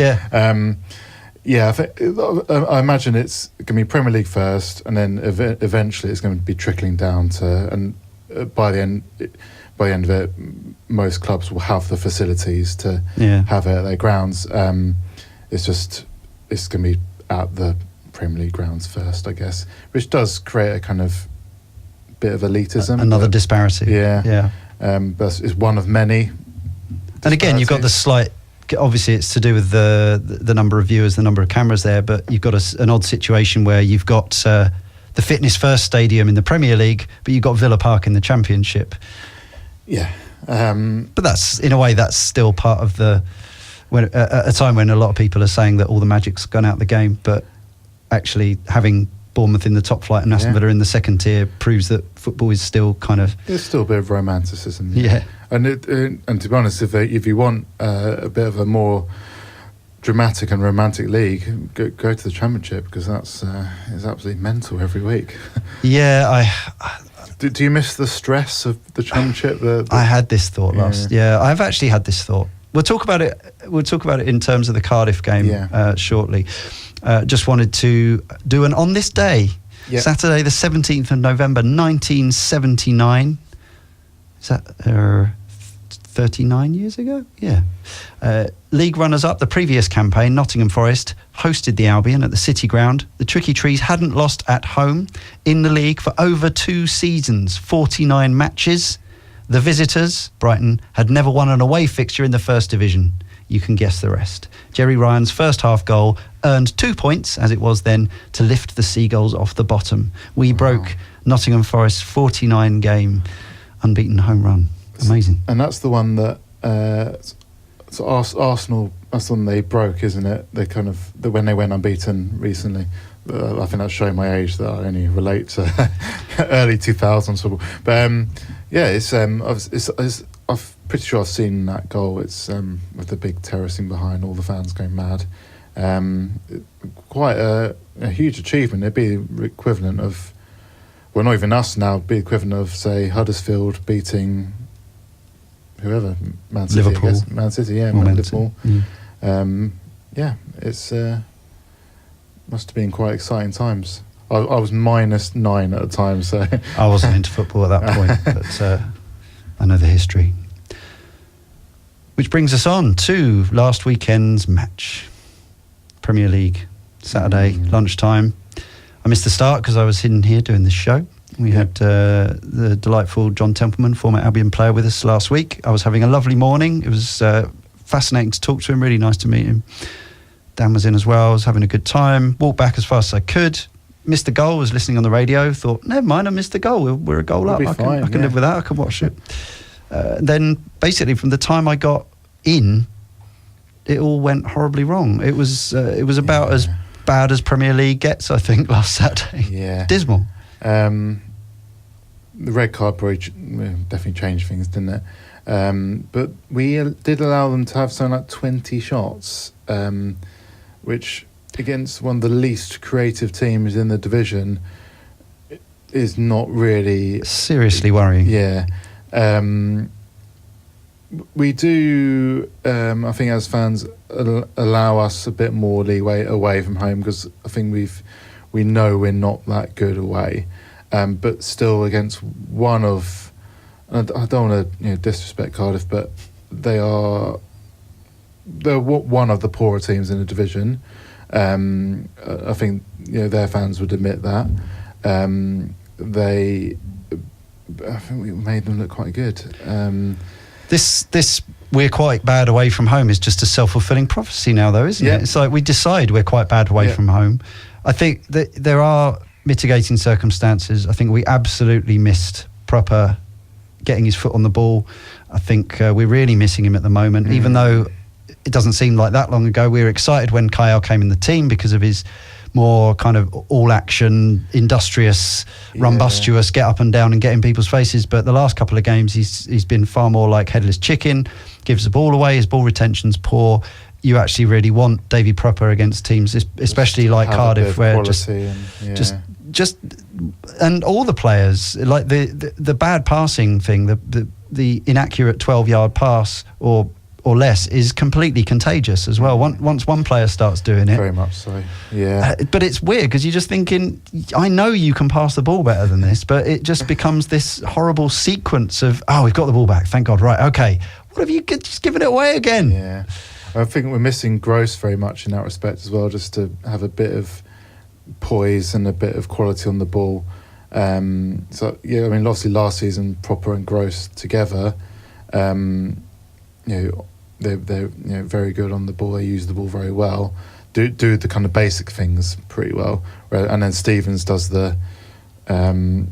I imagine it's going to be Premier League first, and then eventually it's going to be trickling down to, and by the end of it, most clubs will have the facilities to have it at their grounds. It's going to be at the Premier League grounds first, I guess, which does create a kind of bit of elitism. Another disparity. But it's one of many. And again, you've got the slight. Obviously, it's to do with the number of viewers, the number of cameras there, but you've got an odd situation where you've got the Fitness First Stadium in the Premier League, but you've got Villa Park in the Championship. But that's, in a way, that's still part of at a time when a lot of people are saying that all the magic's gone out the game, but actually having Bournemouth in the top flight and Aston Villa in the second tier proves that football is still kind of... There's still a bit of romanticism. And to be honest, if you want a bit of a more dramatic and romantic league, go to the Championship, because that's it's absolutely mental every week. Do you miss the stress of the Championship? I had this thought I've actually had this thought. We'll talk about it in terms of the Cardiff game shortly. Just wanted to do an on this day, Saturday the 17th of November 1979. Is that 39 years ago? League runners-up the previous campaign, Nottingham Forest, hosted the Albion at the City Ground. The Tricky Trees hadn't lost at home in the league for over 2 seasons, 49 matches. The visitors, Brighton, had never won an away fixture in the First Division. You can guess the rest. Jerry Ryan's first half goal earned 2 points, as it was then, to lift the Seagulls off the bottom. We broke Nottingham Forest's 49-game unbeaten home run. Amazing. And that's the one that Arsenal, that's the one they broke, isn't it? They kind of, when they went unbeaten recently. I think that's showing my age that I only relate to early 2000s football. But I'm pretty sure I've seen that goal. It's with the big terracing behind, all the fans going mad. Quite a huge achievement. It'd be the equivalent of, well, not even us now, it'd be the equivalent of, say, Huddersfield beating whoever, Man City. Liverpool. I guess. Man City, Liverpool. It's must have been quite exciting times. I was -9 at the time, so I wasn't into football at that point, but I know the history. Which brings us on to last weekend's match. Premier League, Saturday, lunchtime. I missed the start because I was hidden here doing this show. We had the delightful John Templeman, former Albion player, with us last week. I was having a lovely morning. It was fascinating to talk to him, really nice to meet him. Dan was in as well. I was having a good time. Walked back as fast as I could. Missed the goal, was listening on the radio. Thought, never mind, I missed the goal. We're a goal up. I can live with that. I can watch it. Then basically from the time I got in, it all went horribly wrong. It was about as bad as Premier League gets, I think, last Saturday. Yeah. Dismal. The red card probably definitely changed things, didn't it? But we did allow them to have something like 20 shots, which against one of the least creative teams in the division is not really seriously worrying. Yeah. We do, I think, as fans, allow us a bit more leeway away from home, because I think we know we're not that good away, but still against one of, I don't want to disrespect Cardiff, but they're one of the poorer teams in the division. I think their fans would admit that. I think we made them look quite good. This we're quite bad away from home is just a self-fulfilling prophecy now, though, isn't it? It's like we decide we're quite bad away from home. I think that there are mitigating circumstances. I think we absolutely missed Proper getting his foot on the ball. I think we're really missing him at the moment, even though it doesn't seem like that long ago. We were excited when Kyle came in the team because of his more kind of all-action, industrious, rumbustious, get up and down and get in people's faces. But the last couple of games, he's been far more like headless chicken, gives the ball away, his ball retention's poor. You actually really want Davy Proper against teams, especially like Cardiff, where and all the players, like the bad passing thing, the inaccurate 12-yard pass or less is completely contagious as well. Once one player starts doing it, very much so. Yeah, but it's weird because you're just thinking, I know you can pass the ball better than this, but it just becomes this horrible sequence of, we've got the ball back, thank God. Right, okay, what have you just given it away again? Yeah, I think we're missing Gross very much in that respect as well, just to have a bit of poise and a bit of quality on the ball. So yeah, I mean, obviously last season Proper and Gross together, they're very good on the ball. They use the ball very well. Do the kind of basic things pretty well. And then Stevens does the kind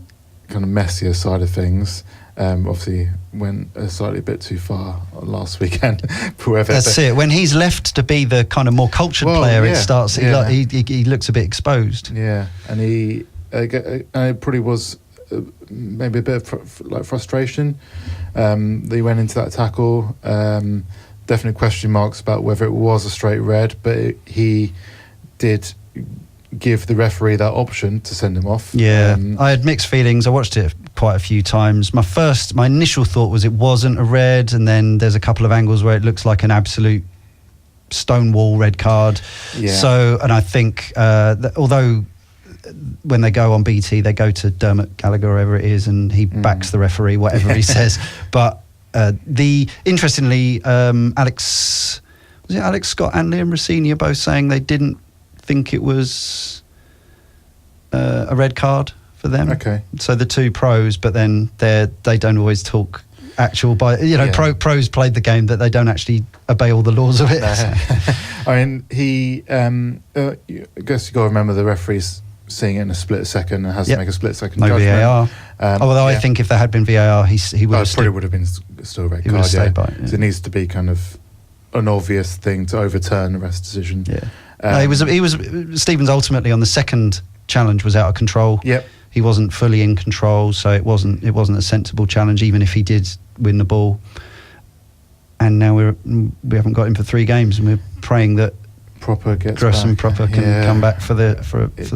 of messier side of things. Obviously went a slightly bit too far last weekend. That's it. When he's left to be the kind of more cultured player, it starts. He looks a bit exposed. Yeah, and it probably was maybe a bit of like frustration. He went into that tackle. Definitely question marks about whether it was a straight red, but he did give the referee that option to send him off. Yeah, I had mixed feelings. I watched it quite a few times. My initial thought was it wasn't a red, and then there's a couple of angles where it looks like an absolute stonewall red card. Yeah. So, and I think although when they go on BT, they go to Dermot Gallagher, wherever it is, and he backs the referee, whatever he says. But interestingly, Alex Scott and Liam Rossini are both saying they didn't think it was a red card for them. Okay. So the two pros, but then they don't always talk actual pros played the game, that they don't actually obey all the laws of it. I mean, I guess you got to remember the referee's seeing it in a split second and has to make a split second judgment. VAR. Although I think if there had been VAR, he would have probably would have been still a red card. Stayed by it, So it needs to be kind of an obvious thing to overturn the rest decision. Yeah. He was Stevens ultimately on the second challenge was out of control. Yep. He wasn't fully in control, so it wasn't a sensible challenge, even if he did win the ball. And now we haven't got him for 3 games, and we're praying that Proper gets Gross and back. Proper can come back for the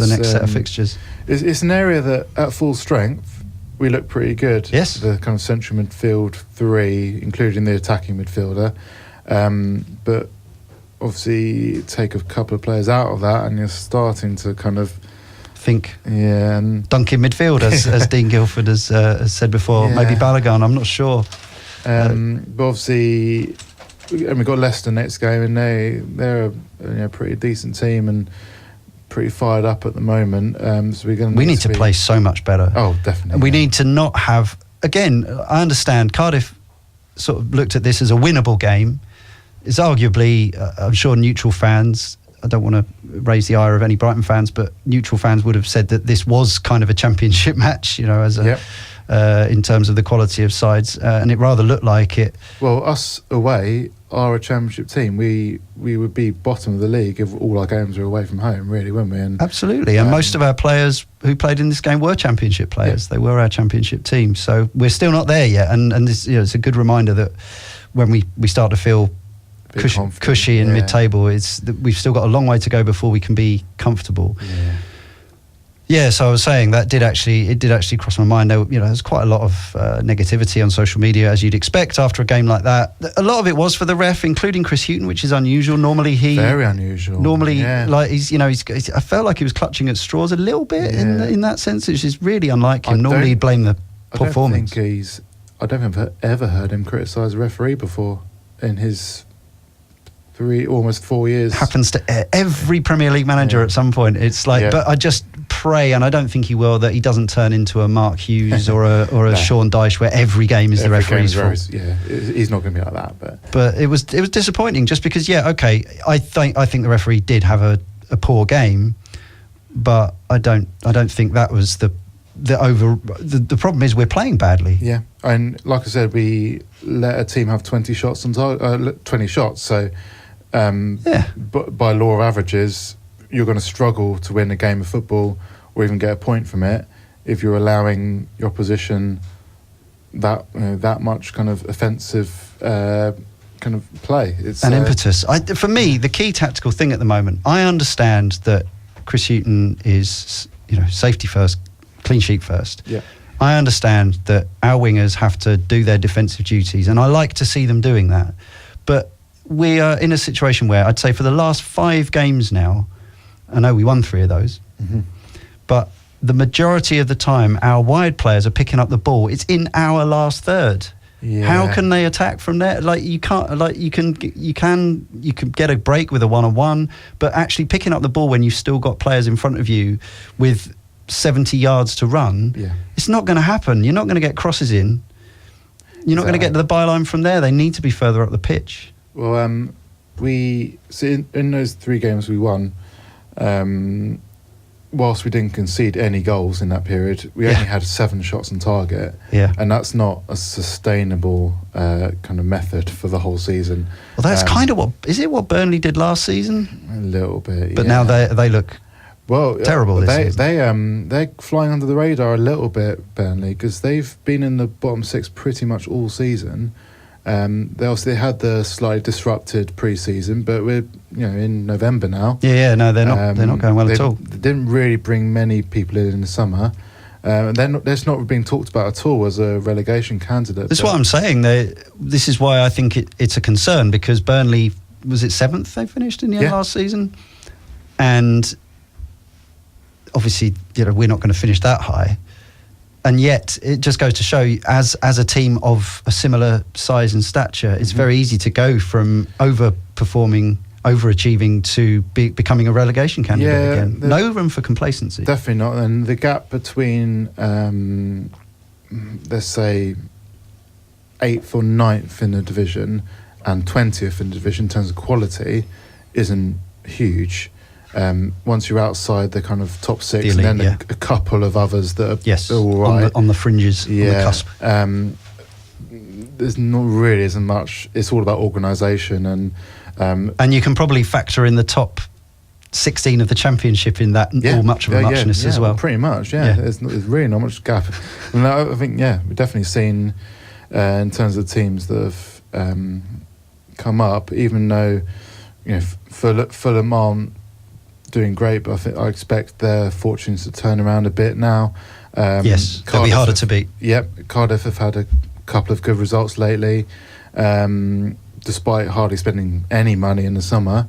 next set of fixtures. It's an area that at full strength we look pretty good. Yes, the kind of central midfield 3, including the attacking midfielder, but obviously take a couple of players out of that, and you're starting to kind of think. Yeah, and Duncan midfield, as Dean Guilford has said before. Yeah. Maybe Balogun, I'm not sure. But obviously. And we've got Leicester next game, and they're a pretty decent team and pretty fired up at the moment. So we need to play so much better. Oh, definitely. We need to not have. Again, I understand Cardiff sort of looked at this as a winnable game. It's arguably, I'm sure neutral fans. I don't want to raise the ire of any Brighton fans, but neutral fans would have said that this was kind of a championship match. As a. Yep. In terms of the quality of sides, and it rather looked like it. Well, us away are a championship team. We would be bottom of the league if all our games were away from home, really, wouldn't we? And, absolutely, and most of our players who played in this game were championship players. Yeah. They were our championship team, so we're still not there yet. And this, it's a good reminder that when we start to feel cushy in mid-table, we've still got a long way to go before we can be comfortable. Yeah. Yeah, so I was saying that did actually cross my mind. There's quite a lot of negativity on social media, as you'd expect after a game like that. A lot of it was for the ref, including Chris Hughton, which is unusual. Normally very unusual. Normally, I felt like he was clutching at straws a little bit in that sense, which is really unlike him. Normally, he'd blame the performance. I don't think I've ever heard him criticise a referee before in his almost 4 years. Happens to every Premier League manager at some point. It's like, but I just pray, and I don't think he will, that he doesn't turn into a Mark Hughes or a Sean Dyche, where every game is the referee's fault. He's not going to be like that. But it was disappointing, just because. I think the referee did have a poor game, but I don't think that was the problem. Is we're playing badly. Yeah, and like I said, we let a team have 20 shots on 20 shots. So, but by law of averages, you're going to struggle to win a game of football or even get a point from it if you're allowing your opposition that much kind of offensive kind of play. It's impetus. For me, the key tactical thing at the moment, I understand that Chris Hughton is safety first, clean sheet first. Yeah. I understand that our wingers have to do their defensive duties, and I like to see them doing that. But we are in a situation where I'd say for the last 5 games now, I know we won 3 of those, but the majority of the time our wide players are picking up the ball. It's in our last third. Yeah. How can they attack from there? You can't. You can get a break with a 1-on-1, but actually picking up the ball when you've still got players in front of you with 70 yards to run, it's not going to happen. You're not going to get crosses in. You're not going to get to the byline from there. They need to be further up the pitch. Well, in those 3 games we won, whilst we didn't concede any goals in that period, we only had 7 shots on target. Yeah. And that's not a sustainable kind of method for the whole season. Well, that's kind of what Burnley did last season? A little bit, But now they look terrible this season. They're flying under the radar a little bit, Burnley, because they've been in the bottom 6 pretty much all season. They had the slightly disrupted pre-season, but we're in November now. They're not going well at all. They didn't really bring many people in the summer. They're not being talked about at all as a relegation candidate. That's what I'm saying. This is why I think it's a concern, because Burnley, was it 7th they finished in the end last season, and obviously we're not going to finish that high. And yet, it just goes to show, as a team of a similar size and stature, it's very easy to go from overachieving to becoming a relegation candidate again. No room for complacency. Definitely not. And the gap between, let's say, 8th or 9th in the division and 20th in the division in terms of quality isn't huge. Once you're outside the kind of top 6, elite, and then a couple of others that are all right. On the fringes, on the cusp. There's not really as much. It's all about organisation. And you can probably factor in the top 16 of the Championship in that, or much of a muchness as well. Pretty much, There's really not much gap. And I think, we've definitely seen, in terms of the teams that have come up, even though, Fulham aren't doing great, but I expect their fortunes to turn around a bit now. They'll be harder to beat. Yep, Cardiff have had a couple of good results lately, despite hardly spending any money in the summer.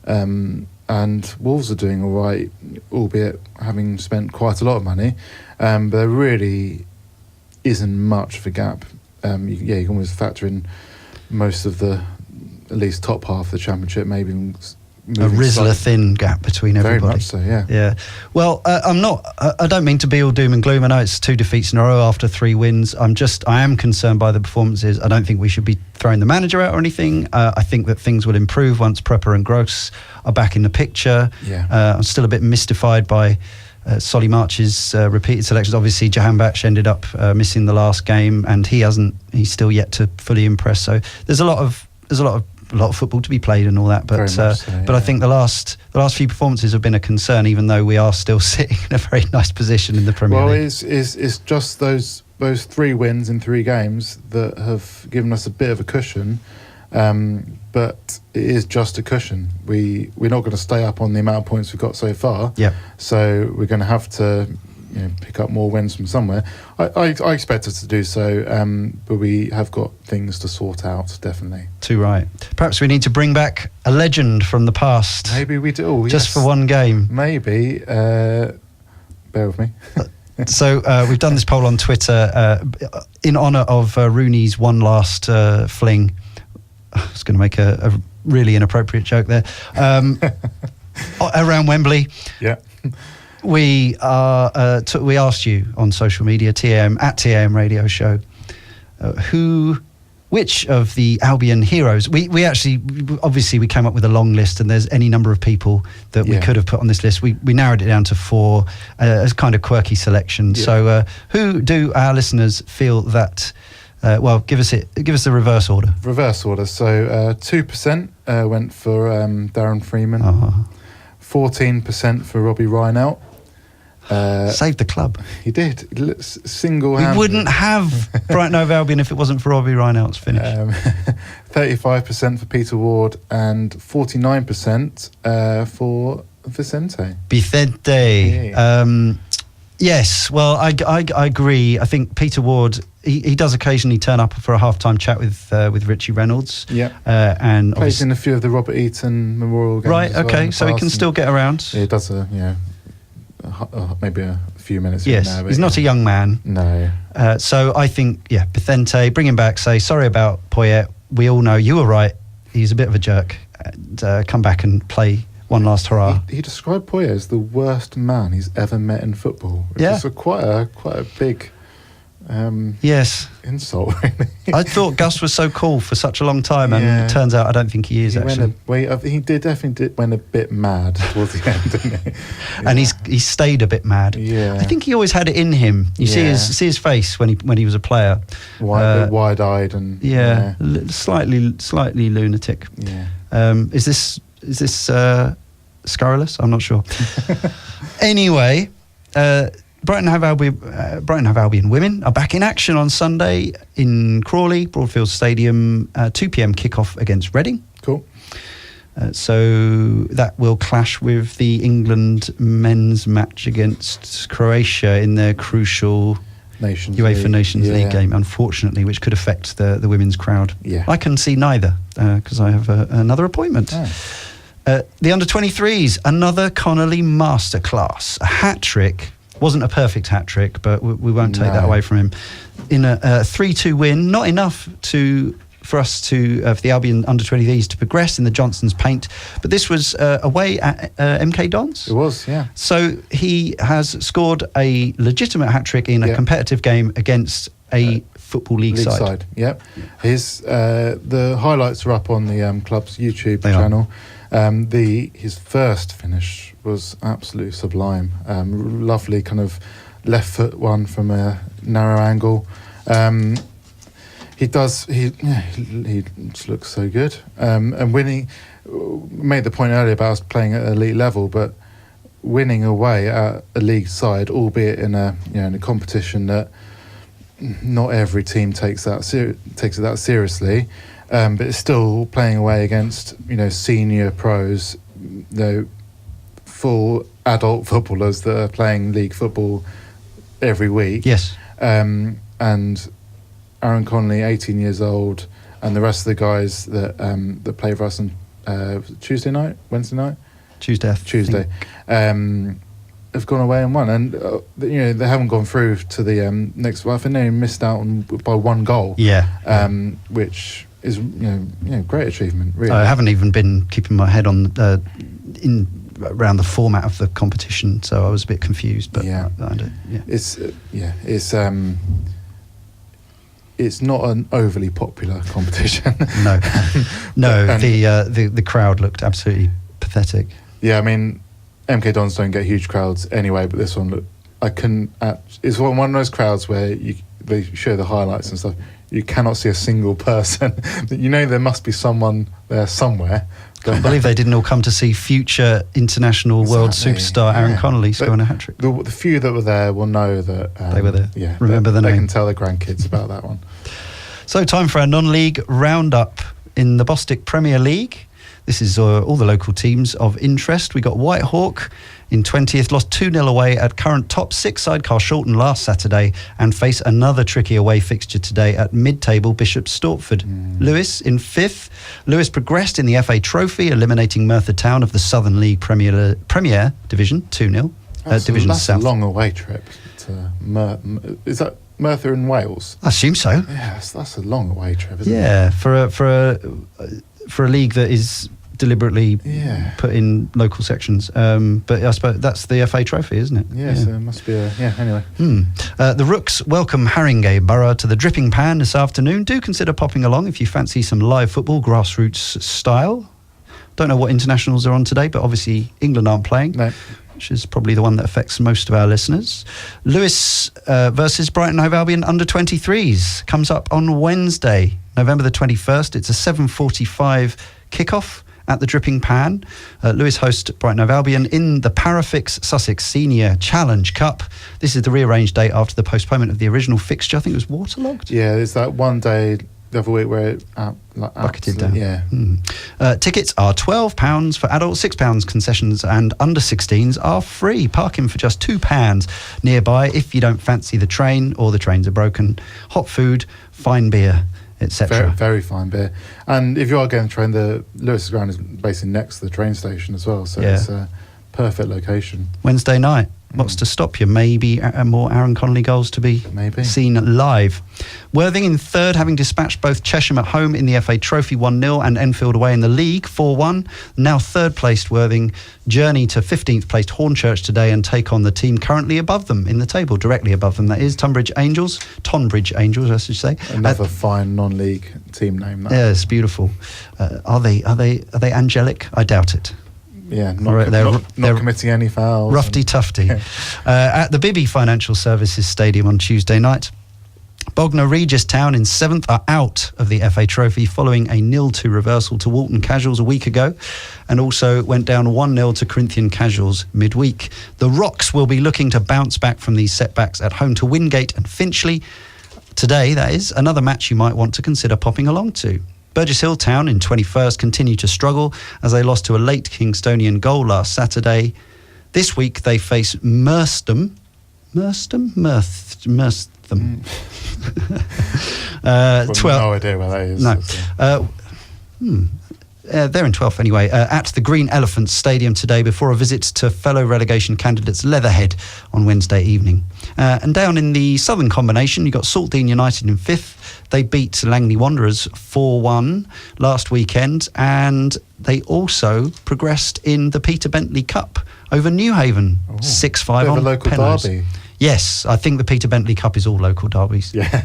And Wolves are doing all right, albeit having spent quite a lot of money. But there really isn't much of a gap. You can almost factor in most of the, at least top half of the Championship, maybe a Rizzler thin gap between everybody. Very much so, yeah. Well, I don't mean to be all doom and gloom. I know it's 2 defeats in a row after 3 wins. I am concerned by the performances. I don't think we should be throwing the manager out or anything. I think that things will improve once Prepper and Gross are back in the picture. I'm still a bit mystified by Solly March's repeated selections. Obviously, Jahanbakhsh ended up missing the last game, and he's still yet to fully impress. So there's a lot of football to be played and all that, but I think the last few performances have been a concern, even though we are still sitting in a very nice position in the Premier League. Well, it's just those 3 wins in 3 games that have given us a bit of a cushion, but but it is just a cushion. We're not going to stay up on the amount of points we've got so far. Yeah. So we're going to have to pick up more wins from somewhere. I expect us to do so, but we have got things to sort out, definitely. Too right. Perhaps we need to bring back a legend from the past. Maybe we do. Just for one game. Maybe. Bear with me. So we've done this poll on Twitter in honour of Rooney's one last fling. I was going to make a really inappropriate joke there. Around Wembley. Yeah. We asked you on social media, TAM Radio Show, which of the Albion heroes. We actually, obviously, we came up with a long list, and there's any number of people that we could have put on this list. We narrowed it down to 4 as kind of quirky selection. Yeah. So, who do our listeners feel that? Well, give us the reverse order. Reverse order. So 2% went for Darren Freeman. 14% for Robbie Reinelt. Saved the club. He did. Single-handedly. We wouldn't have Brighton Hove Albion if it wasn't for Robbie Reinelt's finish. 35% for Peter Ward and 49% for Vicente. Yeah. Yes, well, I agree. I think Peter Ward, he does occasionally turn up for a half-time chat with Richie Reynolds. Yeah. And plays in a few of the Robert Eaton Memorial games. Right, okay, so he can still get around. Yeah, he does maybe a few minutes. Yes, now, he's not a young man. No. So I think, Vicente, bring him back, say sorry about Poyet. We all know you were right. He's a bit of a jerk. And come back and play one last hurrah. He described Poyet as the worst man he's ever met in football. It's quite a big insult, really. I thought Gus was so cool for such a long time, and it turns out I don't think he is, actually. He definitely went a bit mad towards the end, didn't he? Yeah. And he stayed a bit mad. Yeah. I think he always had it in him. You see his face when he was a player. Wide-eyed and... Slightly lunatic. Yeah. Is this scurrilous? I'm not sure. Anyway... Brighton Hove Albion women are back in action on Sunday in Crawley, Broadfield Stadium, 2 p.m. kickoff against Reading. Cool. So that will clash with the England men's match against Croatia in their crucial UEFA Nations League game, unfortunately, which could affect the women's crowd. Yeah. I can see neither because I have another appointment. Oh. The under-23s, another Connolly masterclass, a hat-trick. Wasn't a perfect hat-trick, but we won't take that away from him. In a 3-2 win, not enough for the Albion under-23s to progress in the Johnson's paint, but this was away at MK Dons. It was, yeah. So he has scored a legitimate hat-trick in a competitive game against a Football League side. Yep. His the highlights are up on the club's YouTube channel. His first finish was absolutely sublime. Lovely kind of left foot one from a narrow angle. He just looks so good. And winning, made the point earlier about us playing at elite level, but winning away at a league side, albeit in a competition that not every team takes it that seriously. But it's still playing away against senior pros, full adult footballers that are playing league football every week. Yes. And Aaron Connolly, 18 years old, and the rest of the guys that play for us on Wednesday, Tuesday, have gone away and won, and they haven't gone through to the next. Well, I think they missed out by one goal. Which is great achievement. Really, I haven't even been keeping my head on around the format of the competition, so I was a bit confused. But it's not an overly popular competition. No, the crowd looked absolutely pathetic. Yeah, I mean, MK Dons don't get huge crowds anyway, but this one, it's one of those crowds where they show the highlights and stuff. You cannot see a single person. There must be someone there somewhere. I can't believe they didn't all come to see future international world superstar Aaron Connolly scoring a hat-trick. The few that were there will know that they were there. Yeah, remember the name. They can tell their grandkids about that one. So time for our non-league roundup. in the Bostik Premier League. This is all the local teams of interest. We got Whitehawk in 20th, lost 2-0 away at current top 6 side Carshalton last Saturday, and face another tricky away fixture today at mid-table Bishop Stortford. Lewis in 5th. Lewis progressed in the FA Trophy, eliminating Merthyr Town of the Southern League Premier Division 2-0. Division That's South. a long away trip to is that Merthyr in Wales? I assume so. Yeah, that's a long away trip, isn't it? Yeah, for a league that is deliberately put in local sections. But I suppose that's the FA Trophy, isn't it? Yeah, so it must be anyway. The Rooks welcome Haringey Borough to the Dripping Pan this afternoon. Do consider popping along if you fancy some live football, grassroots style. Don't know what internationals are on today, but obviously England aren't playing. No. Which is probably the one that affects most of our listeners. Lewis versus Brighton Hove Albion under-23s comes up on Wednesday, November the 21st. It's a 7:45 kickoff at the Dripping Pan. Lewis host Brighton Hove Albion in the Parafix Sussex Senior Challenge Cup. This is the rearranged date after the postponement of the original fixture. I think it was waterlogged. Yeah, it's that one day the other week where it bucketed down. Yeah. Tickets are £12 for adults, £6 concessions, and under 16s are free. Parking for just £2 nearby if you don't fancy the train or the trains are broken. Hot food, fine beer, etc. Very, very fine beer. And if you are getting the train, the Lewis ground is basically next to the train station as well, so it's a perfect location. Wednesday night. What's to stop you? Maybe more Aaron Connolly goals to be seen live. Worthing in 3rd, having dispatched both Chesham at home in the FA Trophy 1-0 and Enfield away in the league 4-1. Now 3rd placed Worthing journey to 15th placed Hornchurch today and take on the team currently above them in the table, directly above them. That is Tonbridge Angels, I should say. Another fine non-league team name. Yeah, it's beautiful. Are they angelic? I doubt it. Yeah, not committing any fouls. Roughy tufty. At the Bibby Financial Services Stadium on Tuesday night, Bognor Regis Town in 7th are out of the FA Trophy following a 0-2 reversal to Walton Casuals a week ago, and also went down 1-0 to Corinthian Casuals midweek. The Rocks will be looking to bounce back from these setbacks at home to Wingate and Finchley. Today, that is, another match you might want to consider popping along to. Burgess Hill Town in 21st continue to struggle as they lost to a late Kingstonian goal last Saturday. This week they face Merstham. Merstham? No idea where that is. No. They're in 12th anyway, at the Green Elephants Stadium today before a visit to fellow relegation candidates Leatherhead on Wednesday evening. And down in the Southern Combination, you've got Saltdean United in 5th. They beat Langley Wanderers 4-1 last weekend, and they also progressed in the Peter Bentley Cup over Newhaven, 6-5 on a local Penrose. derby. Yes, I think the Peter Bentley Cup is all local derbies. Yeah,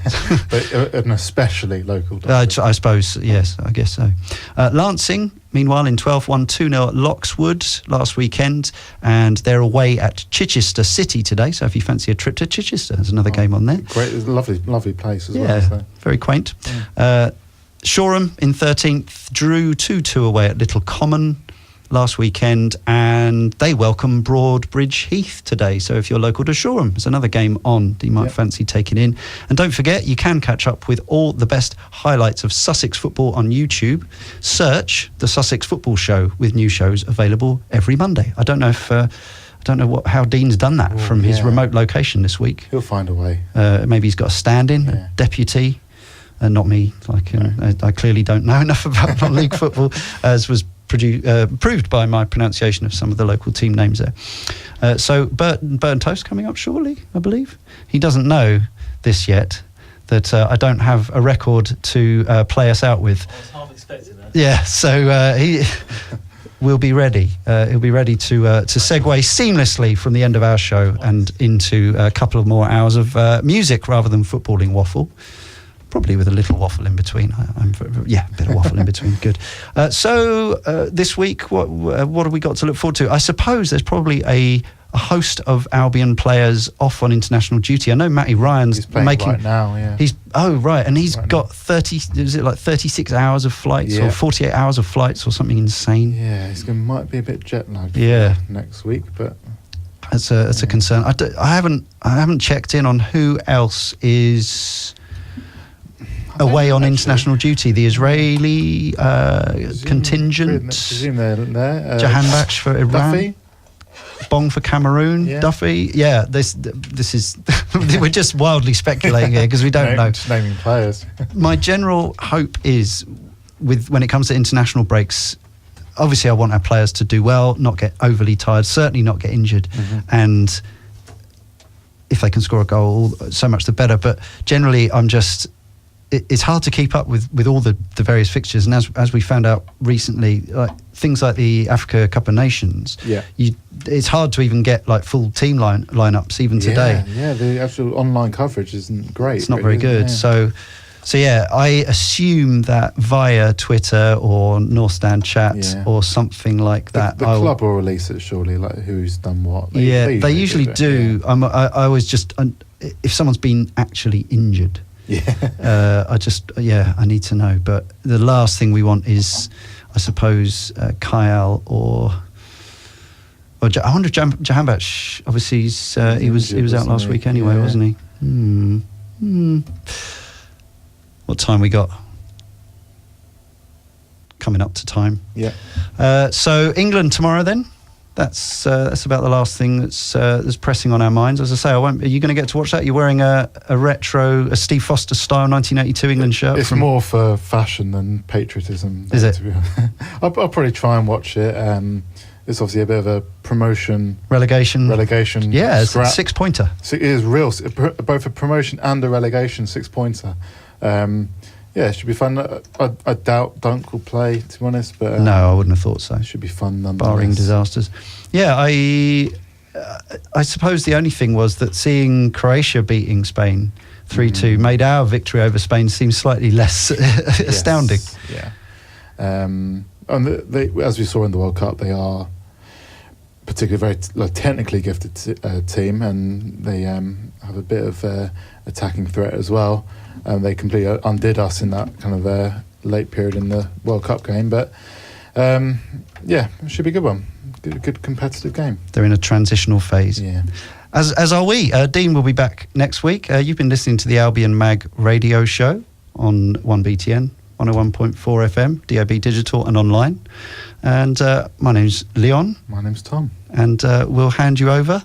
but an especially local derby. I suppose, yes, I guess so. Lancing, meanwhile, in 12th, won 2-0 at Loxwood last weekend, and they're away at Chichester City today, so if you fancy a trip to Chichester, there's another game on there. Great, it's a lovely place as well. Yeah, very quaint. Shoreham in 13th, drew 2-2 away at Little Common last weekend, and they welcome Broadbridge Heath today. So if you're local to Shoreham, there's another game on that you might fancy taking in. And don't forget, you can catch up with all the best highlights of Sussex football on YouTube. Search the Sussex Football Show with new shows available every Monday. I don't know if how Dean's done that from his remote location this week. He'll find a way. Maybe he's got a stand-in, a deputy. Not me. I clearly don't know enough about non-league football, as was proved by my pronunciation of some of the local team names there. So Burton Toast coming up shortly, I believe. He doesn't know this yet, that I don't have a record to play us out with. I was half expecting that. Yeah, so he will be ready. He'll be ready to segue seamlessly from the end of our show and into a couple of more hours of music rather than footballing waffle. Probably with a little waffle in between. A bit of waffle in between. Good. So this week, what have we got to look forward to? I suppose there's probably a host of Albion players off on international duty. I know Matty Ryan's making right now. Yeah. He's got 36 hours of flights or 48 hours of flights or something insane. Yeah, might be a bit jet lagged. Next week, but. That's a concern. I haven't checked in on who else is. away on actually. international duty. The Israeli contingent. Presume they're there. Jahanbakhsh for Iran. Duffy. Bong for Cameroon. Yeah. Duffy. Yeah, this is we're just wildly speculating here because we don't know. Just naming players. My general hope is when it comes to international breaks, obviously I want our players to do well, not get overly tired, certainly not get injured, and if they can score a goal, so much the better. But generally, it's hard to keep up with all the various fixtures, and as we found out recently, things like the Africa Cup of Nations, it's hard to even get like full team lineups even today. Yeah, the actual online coverage isn't great. It's not very good. Yeah. So yeah, I assume that via Twitter or North Stand Chat or something like that. The club will release it surely, like who's done what. They usually do. Yeah. I always just, if someone's been actually injured, I need to know. But the last thing we want is, I suppose, Kyle or I wonder if Jahanbakhsh, obviously he was out last week anyway, wasn't he? What time we got? Coming up to time. Yeah. So England tomorrow then. That's about the last thing that's pressing on our minds. As I say, are you going to get to watch that? You're wearing a retro, Steve Foster style 1982 England shirt. It's more for fashion than patriotism. Is it? I'll probably try and watch it. It's obviously a bit of a promotion. Relegation. Yeah, it's a 6-pointer. So it is real, both a promotion and a relegation 6-pointer. Yeah, it should be fun. I doubt Dunk will play, to be honest. But no, I wouldn't have thought so. It should be fun nonetheless. Barring disasters. Yeah, I suppose the only thing was that seeing Croatia beating Spain 3-2 made our victory over Spain seem slightly less astounding. Yeah. And as we saw in the World Cup, they are particularly very technically gifted team, and they have a bit of attacking threat as well. They completely undid us in that kind of late period in the World Cup game, but it should be a good one. Good competitive game. They're in a transitional phase. Yeah. As are we. Dean will be back next week. You've been listening to the Albion Mag radio show on 1BTN, 101.4 FM, DAB digital and online. And my name's Leon. My name's Tom. And we'll hand you over